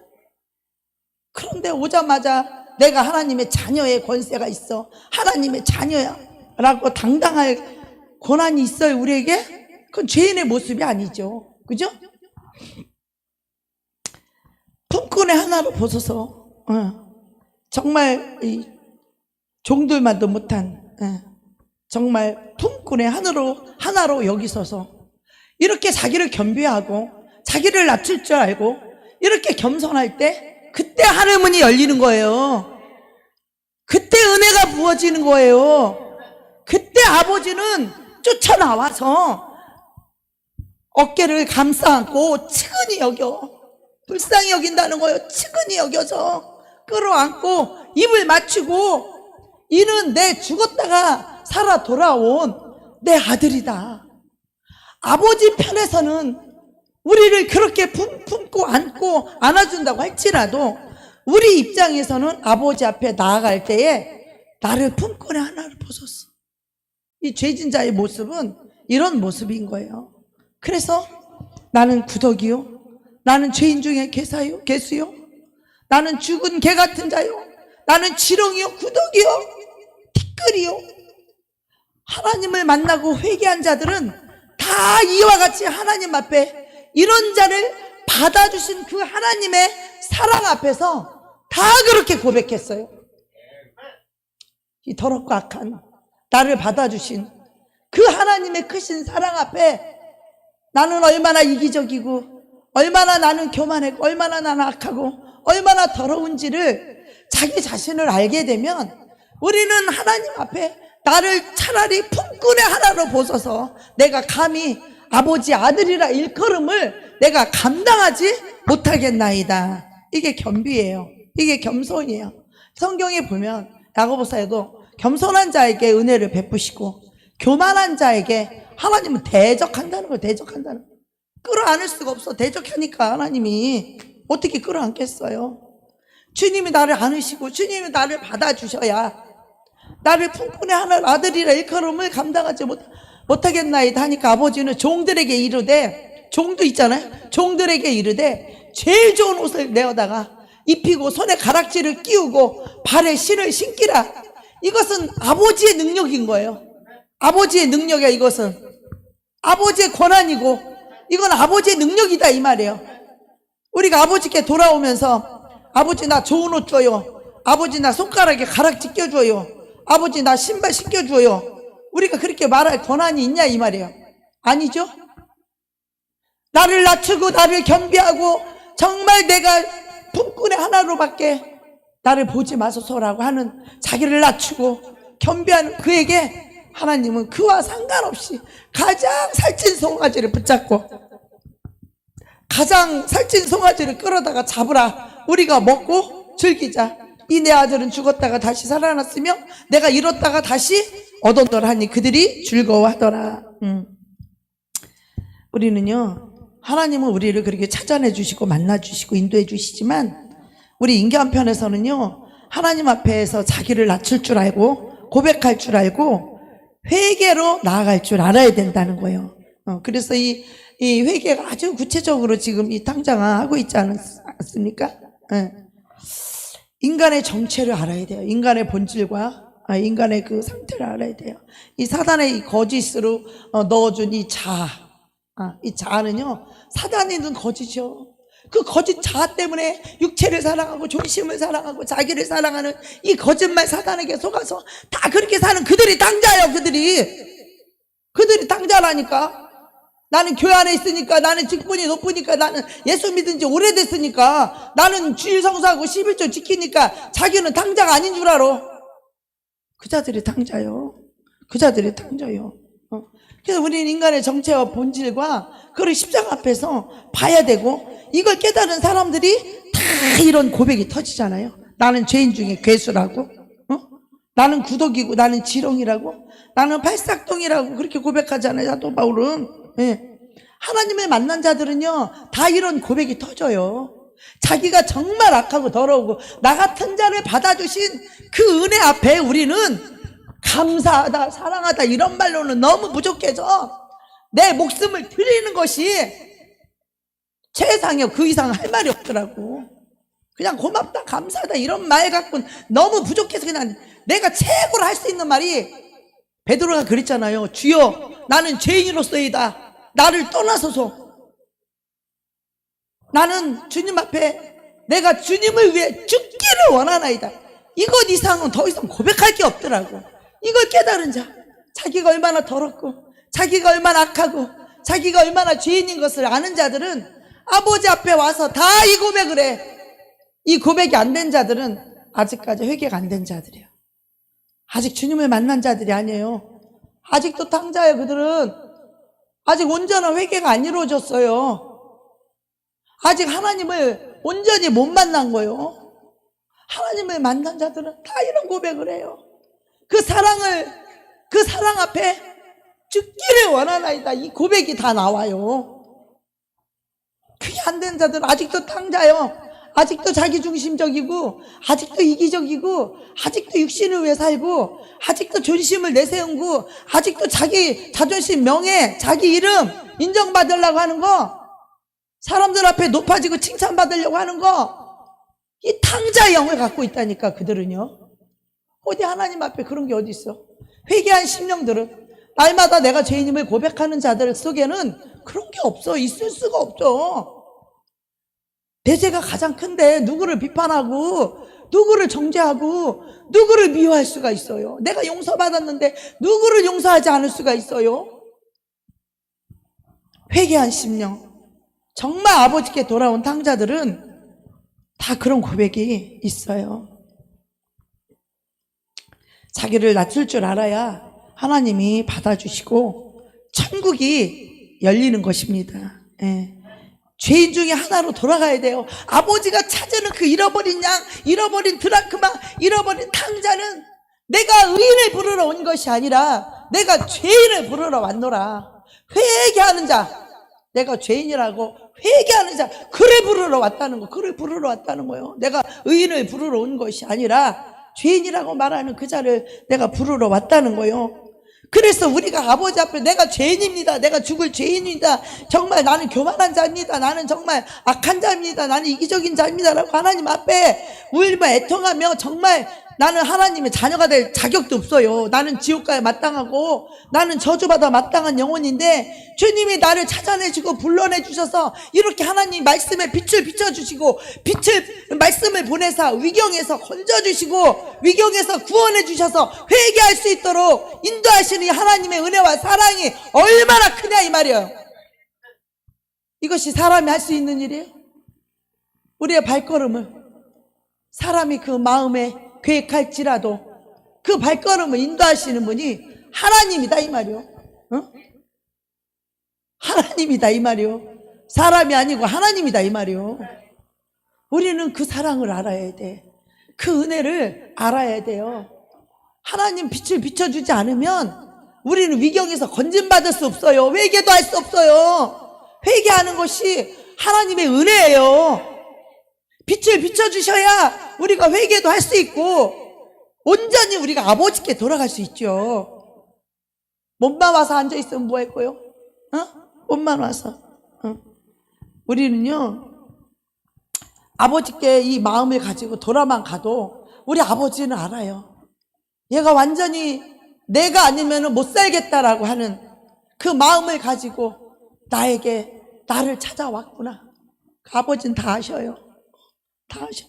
그런데 오자마자 내가 하나님의 자녀의 권세가 있어. 하나님의 자녀야 라고 당당할 권한이 있어요 우리에게? 그건 죄인의 모습이 아니죠. 그죠? 품꾼의 하나로 보소서. 정말 이 종들만도 못한 정말 품꾼의 하나로 여기서서 이렇게 자기를 겸비하고 자기를 낮출 줄 알고 이렇게 겸손할 때 그때 하늘문이 열리는 거예요. 그때 은혜가 부어지는 거예요. 그때 아버지는 쫓아나와서 어깨를 감싸 안고 측은히 여겨. 불쌍히 여긴다는 거예요. 측은히 여겨서 끌어안고 입을 맞추고 이는 내 죽었다가 살아 돌아온 내 아들이다. 아버지 편에서는 우리를 그렇게 품고 안고 안아준다고 할지라도 우리 입장에서는 아버지 앞에 나아갈 때에 나를 품꾼의 하나를 보소서. 이 죄진 자의 모습은 이런 모습인 거예요. 그래서 나는 구덕이요, 나는 죄인 중에 개수요, 나는 죽은 개 같은 자요, 나는 지렁이요, 구덕이요, 티끌이요. 하나님을 만나고 회개한 자들은 다 이와 같이 하나님 앞에 이런 자를 받아주신 그 하나님의 사랑 앞에서 다 그렇게 고백했어요. 이 더럽고 악한 나를 받아주신 그 하나님의 크신 사랑 앞에 나는 얼마나 이기적이고, 얼마나 나는 교만하고, 얼마나 나는 악하고, 얼마나 더러운지를 자기 자신을 알게 되면 우리는 하나님 앞에 나를 차라리 품꾼의 하나로 보셔서 내가 감히 아버지 아들이라 일컬음을 내가 감당하지 못하겠나이다. 이게 겸비예요. 이게 겸손이에요. 성경에 보면 야고보서에도 겸손한 자에게 은혜를 베푸시고 교만한 자에게 하나님은 대적한다는 거예요. 대적한다는 거예요. 끌어안을 수가 없어. 대적하니까 하나님이 어떻게 끌어안겠어요? 주님이 나를 안으시고 주님이 나를 받아주셔야 나를 품꾼의 하늘 아들이라 일컬음을 감당하지 못하겠나이다 하니까 아버지는 종들에게 이르되, 종도 있잖아요. 종들에게 이르되 제일 좋은 옷을 내어다가 입히고 손에 가락지를 끼우고 발에 신을 신기라. 이것은 아버지의 능력인 거예요. 아버지의 능력이야. 이것은 아버지의 권한이고 이건 아버지의 능력이다 이 말이에요. 우리가 아버지께 돌아오면서 아버지 나 좋은 옷 줘요, 아버지 나 손가락에 가락지 껴줘요, 아버지 나 신발 신겨줘요, 우리가 그렇게 말할 권한이 있냐 이 말이에요. 아니죠. 나를 낮추고 나를 겸비하고 정말 내가 품꾼의 하나로밖에 나를 보지 마소서라고 하는 자기를 낮추고 겸비하는 그에게 하나님은 그와 상관없이 가장 살찐 송아지를 붙잡고 가장 살찐 송아지를 끌어다가 잡으라. 우리가 먹고 즐기자. 이 내 아들은 죽었다가 다시 살아났으며 내가 잃었다가 다시 얻었더라 하니 그들이 즐거워하더라. 우리는요, 하나님은 우리를 그렇게 찾아내 주시고 만나 주시고 인도해 주시지만 우리 인간 편에서는요, 하나님 앞에서 자기를 낮출 줄 알고 고백할 줄 알고 회개로 나아갈 줄 알아야 된다는 거예요. 그래서 이 회개가 아주 구체적으로 지금 이 탕자가 하고 있지 않습니까? 인간의 정체를 알아야 돼요. 인간의 본질과 인간의 그 상태를 알아야 돼요. 이 사단의 이 거짓으로 넣어준 이 자아, 이 자아는요, 사단이 는 거짓이요. 그 거짓 자아 때문에 육체를 사랑하고 존심을 사랑하고 자기를 사랑하는 이 거짓말 사단에게 속아서 다 그렇게 사는 그들이 탕자예요. 그들이 탕자라니까. 나는 교회 안에 있으니까, 나는 직분이 높으니까, 나는 예수 믿은 지 오래됐으니까, 나는 주일 성수하고 11조 지키니까 자기는 탕자가 아닌 줄 알아. 그 자들이 탕자요. 그 자들이 탕자요. 그래서 우리는 인간의 정체와 본질과 그걸 십자가 앞에서 봐야 되고, 이걸 깨달은 사람들이 다 이런 고백이 터지잖아요. 나는 죄인 중에 괴수라고, 나는 구덕이고 나는 지렁이라고, 나는 팔싹동이라고 그렇게 고백하잖아요. 사도 바울은. 하나님을 만난 자들은요, 다 이런 고백이 터져요. 자기가 정말 악하고 더러우고 나 같은 자를 받아주신 그 은혜 앞에 우리는 감사하다, 사랑하다 이런 말로는 너무 부족해서 내 목숨을 드리는 것이 최상이요. 그 이상 할 말이 없더라고. 그냥 고맙다, 감사하다 이런 말 갖고는 너무 부족해서 그냥 내가 최고로 할 수 있는 말이, 베드로가 그랬잖아요. 주여, 나는 죄인으로서이다. 나를 떠나소서. 나는 주님 앞에 내가 주님을 위해 죽기를 원하나이다. 이것 이상은 더 이상 고백할 게 없더라고. 이걸 깨달은 자, 자기가 얼마나 더럽고 자기가 얼마나 악하고 자기가 얼마나 죄인인 것을 아는 자들은 아버지 앞에 와서 다 이 고백을 해. 이 고백이 안 된 자들은 아직까지 회개가 안 된 자들이에요. 아직 주님을 만난 자들이 아니에요. 아직도 탕자예요. 그들은 아직 온전한 회개가 안 이루어졌어요. 아직 하나님을 온전히 못 만난 거예요. 하나님을 만난 자들은 다 이런 고백을 해요. 그 사랑 앞에 죽기를 원하나이다. 이 고백이 다 나와요. 그게 안 된 자들은 아직도 탕자요. 아직도 자기중심적이고, 아직도 이기적이고, 아직도 육신을 위해 살고, 아직도 존심을 내세우고, 아직도 자기 자존심, 명예, 자기 이름 인정받으려고 하는 거, 사람들 앞에 높아지고 칭찬받으려고 하는 거, 이 탕자의 영을 갖고 있다니까. 그들은요, 어디 하나님 앞에 그런 게 어디 있어? 회개한 심령들은, 날마다 내가 죄인임을 고백하는 자들 속에는 그런 게 없어. 있을 수가 없죠. 내 죄가 가장 큰데 누구를 비판하고, 누구를 정죄하고, 누구를 미워할 수가 있어요? 내가 용서받았는데 누구를 용서하지 않을 수가 있어요? 회개한 심령, 정말 아버지께 돌아온 탕자들은 다 그런 고백이 있어요. 자기를 낮출 줄 알아야 하나님이 받아주시고 천국이 열리는 것입니다. 예. 죄인 중에 하나로 돌아가야 돼요. 아버지가 찾는 그 잃어버린 양, 잃어버린 드라크마, 잃어버린 탕자는 내가 의인을 부르러 온 것이 아니라 내가 죄인을 부르러 왔노라. 회개하는 자, 내가 죄인이라고 회개하는 자, 그를 부르러 왔다는 거, 그를 부르러 왔다는 거예요. 내가 의인을 부르러 온 것이 아니라 죄인이라고 말하는 그 자를 내가 부르러 왔다는 거예요. 그래서 우리가 아버지 앞에 내가 죄인입니다, 내가 죽을 죄인입니다, 정말 나는 교만한 자입니다, 나는 정말 악한 자입니다, 나는 이기적인 자입니다 라고 하나님 앞에 울며 애통하며, 정말 나는 하나님의 자녀가 될 자격도 없어요, 나는 지옥가에 마땅하고 나는 저주받아 마땅한 영혼인데, 주님이 나를 찾아내시고 불러내주셔서 이렇게 하나님 말씀에 빛을 비춰주시고, 말씀을 보내사 위경에서 건져주시고 위경에서 구원해주셔서 회개할 수 있도록 인도하시는 하나님의 은혜와 사랑이 얼마나 크냐 이 말이에요. 이것이 사람이 할 수 있는 일이에요? 우리의 발걸음을 사람이 그 마음에 계획할지라도 그 발걸음을 인도하시는 분이 하나님이다 이 말이요. 어? 하나님이다 이 말이요. 사람이 아니고 하나님이다 이 말이요. 우리는 그 사랑을 알아야 돼. 그 은혜를 알아야 돼요. 하나님 빛을 비춰주지 않으면 우리는 위경에서 건진받을 수 없어요. 회개도 할 수 없어요. 회개하는 것이 하나님의 은혜예요. 빛을 비춰주셔야 우리가 회개도 할 수 있고 온전히 우리가 아버지께 돌아갈 수 있죠. 몸만 와서 앉아있으면 뭐 했고요? 몸만 와서. 우리는요, 아버지께 이 마음을 가지고 돌아만 가도 우리 아버지는 알아요. 얘가 완전히 내가 아니면 못 살겠다라고 하는 그 마음을 가지고 나를 찾아왔구나. 그 아버지는 다 아셔요. 다 아셔.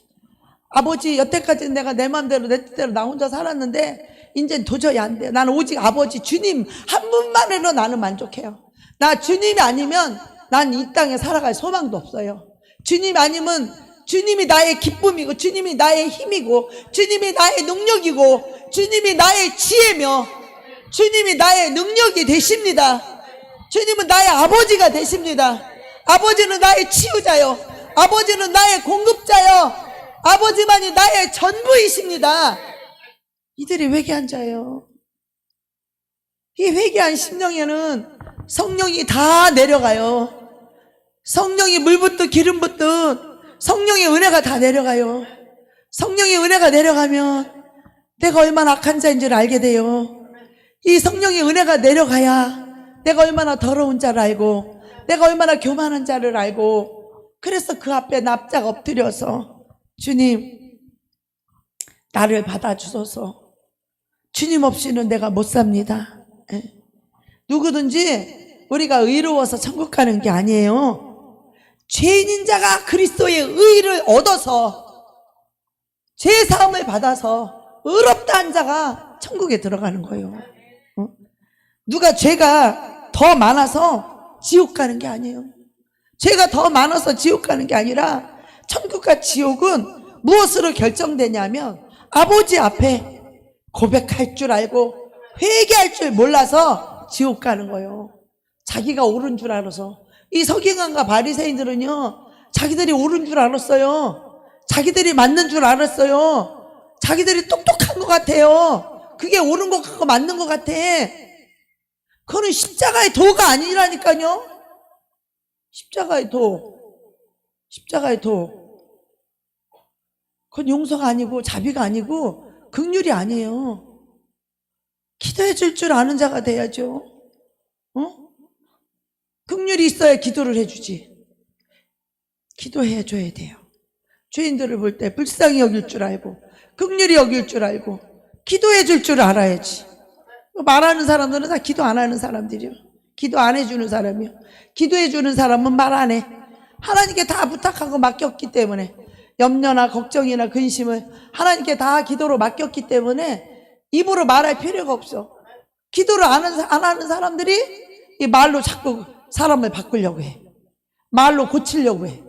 아버지, 여태까지 내가 내 마음대로 내 뜻대로 나 혼자 살았는데 이제 도저히 안 돼. 나는 오직 아버지 주님 한 분만으로 나는 만족해요. 나 주님이 아니면 난 이 땅에 살아갈 소망도 없어요. 주님 아니면 주님이 나의 기쁨이고, 주님이 나의 힘이고, 주님이 나의 능력이고, 주님이 나의 지혜며, 주님이 나의 능력이 되십니다. 주님은 나의 아버지가 되십니다. 아버지는 나의 치유자요, 아버지는 나의 공급자요, 아버지만이 나의 전부이십니다. 이들이 회개한 자예요. 이 회개한 심령에는 성령이 다 내려가요. 성령이 물 붓듯 기름 붓듯 성령의 은혜가 다 내려가요. 성령의 은혜가 내려가면 내가 얼마나 악한 자인지를 알게 돼요. 이 성령의 은혜가 내려가야 내가 얼마나 더러운 자를 알고, 내가 얼마나 교만한 자를 알고, 그래서 그 앞에 납작 엎드려서 주님 나를 받아주소서. 주님 없이는 내가 못 삽니다. 누구든지 우리가 의로워서 천국 가는 게 아니에요. 죄인인 자가 그리스도의 의를 얻어서 죄사함을 받아서 의롭다 한 자가 천국에 들어가는 거예요. 누가 죄가 더 많아서 지옥 가는 게 아니에요. 죄가 더 많아서 지옥 가는 게 아니라 천국과 지옥은 무엇으로 결정되냐면 아버지 앞에 고백할 줄 알고 회개할 줄 몰라서 지옥 가는 거예요. 자기가 옳은 줄 알아서. 이 서기관과 바리새인들은요, 자기들이 옳은 줄 알았어요. 자기들이 맞는 줄 알았어요. 자기들이 똑똑한 것 같아요. 그게 옳은 것 같고 맞는 것 같아. 그거는 십자가의 도가 아니라니까요. 십자가의 도. 그건 용서가 아니고 자비가 아니고 긍휼이 아니에요. 기도해 줄 줄 아는 자가 돼야죠. 긍휼이 있어야 기도를 해주지. 기도해 줘야 돼요. 죄인들을 볼 때 불쌍히 여길 줄 알고 긍휼히 여길 줄 알고 기도해 줄 줄 알아야지. 말하는 사람들은 다 기도 안 하는 사람들이요. 기도 안 해주는 사람이요. 기도해 주는 사람은 말 안 해. 하나님께 다 부탁하고 맡겼기 때문에, 염려나 걱정이나 근심을 하나님께 다 기도로 맡겼기 때문에 입으로 말할 필요가 없어. 기도를 안 하는 사람들이 이 말로 자꾸 사람을 바꾸려고 해. 말로 고치려고 해.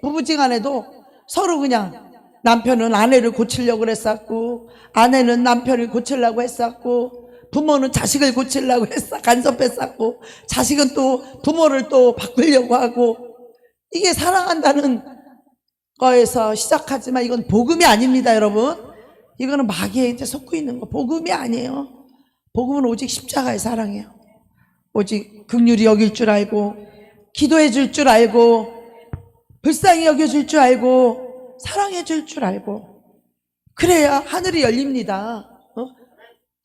부부지간에도 서로 그냥 남편은 아내를 고치려고 했었고, 아내는 남편을 고치려고 했었고, 부모는 자식을 고치려고 간섭했었고, 자식은 또 부모를 또 바꾸려고 하고, 이게 사랑한다는 거에서 시작하지만 이건 복음이 아닙니다, 여러분. 이거는 마귀에 이제 속고 있는 거. 복음이 아니에요. 복음은 오직 십자가의 사랑이에요. 오직 긍휼히 여길 줄 알고, 기도해 줄 줄 알고, 불쌍히 여겨줄 줄 알고, 사랑해 줄 줄 알고, 그래야 하늘이 열립니다.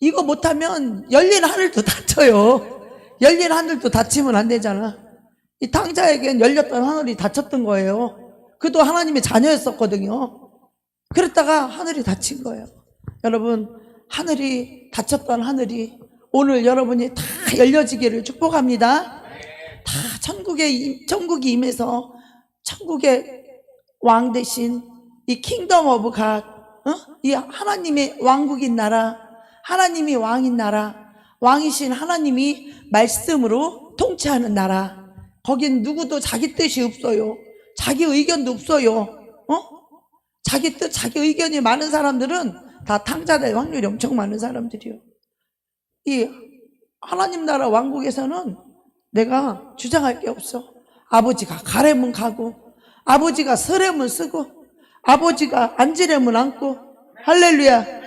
이거 못하면 열린 하늘도 닫혀요. 열린 하늘도 닫히면 안 되잖아. 이 탕자에겐 열렸던 하늘이 닫혔던 거예요. 그도 하나님의 자녀였었거든요. 그랬다가 하늘이 닫힌 거예요. 여러분, 하늘이 닫혔던 하늘이 오늘 여러분이 다 열려지기를 축복합니다. 다 천국이 임해서 천국의 왕 대신 이 킹덤 오브 갓, 이 하나님의 왕국인 나라, 하나님이 왕인 나라, 왕이신 하나님이 말씀으로 통치하는 나라, 거긴 누구도 자기 뜻이 없어요. 자기 의견도 없어요. 자기 뜻, 자기 의견이 많은 사람들은 다 탕자될 확률이 엄청 많은 사람들이요. 이 하나님 나라 왕국에서는 내가 주장할 게 없어. 아버지가 가래면 가고, 아버지가 서래면 쓰고, 아버지가 앉으려면 앉고, 할렐루야.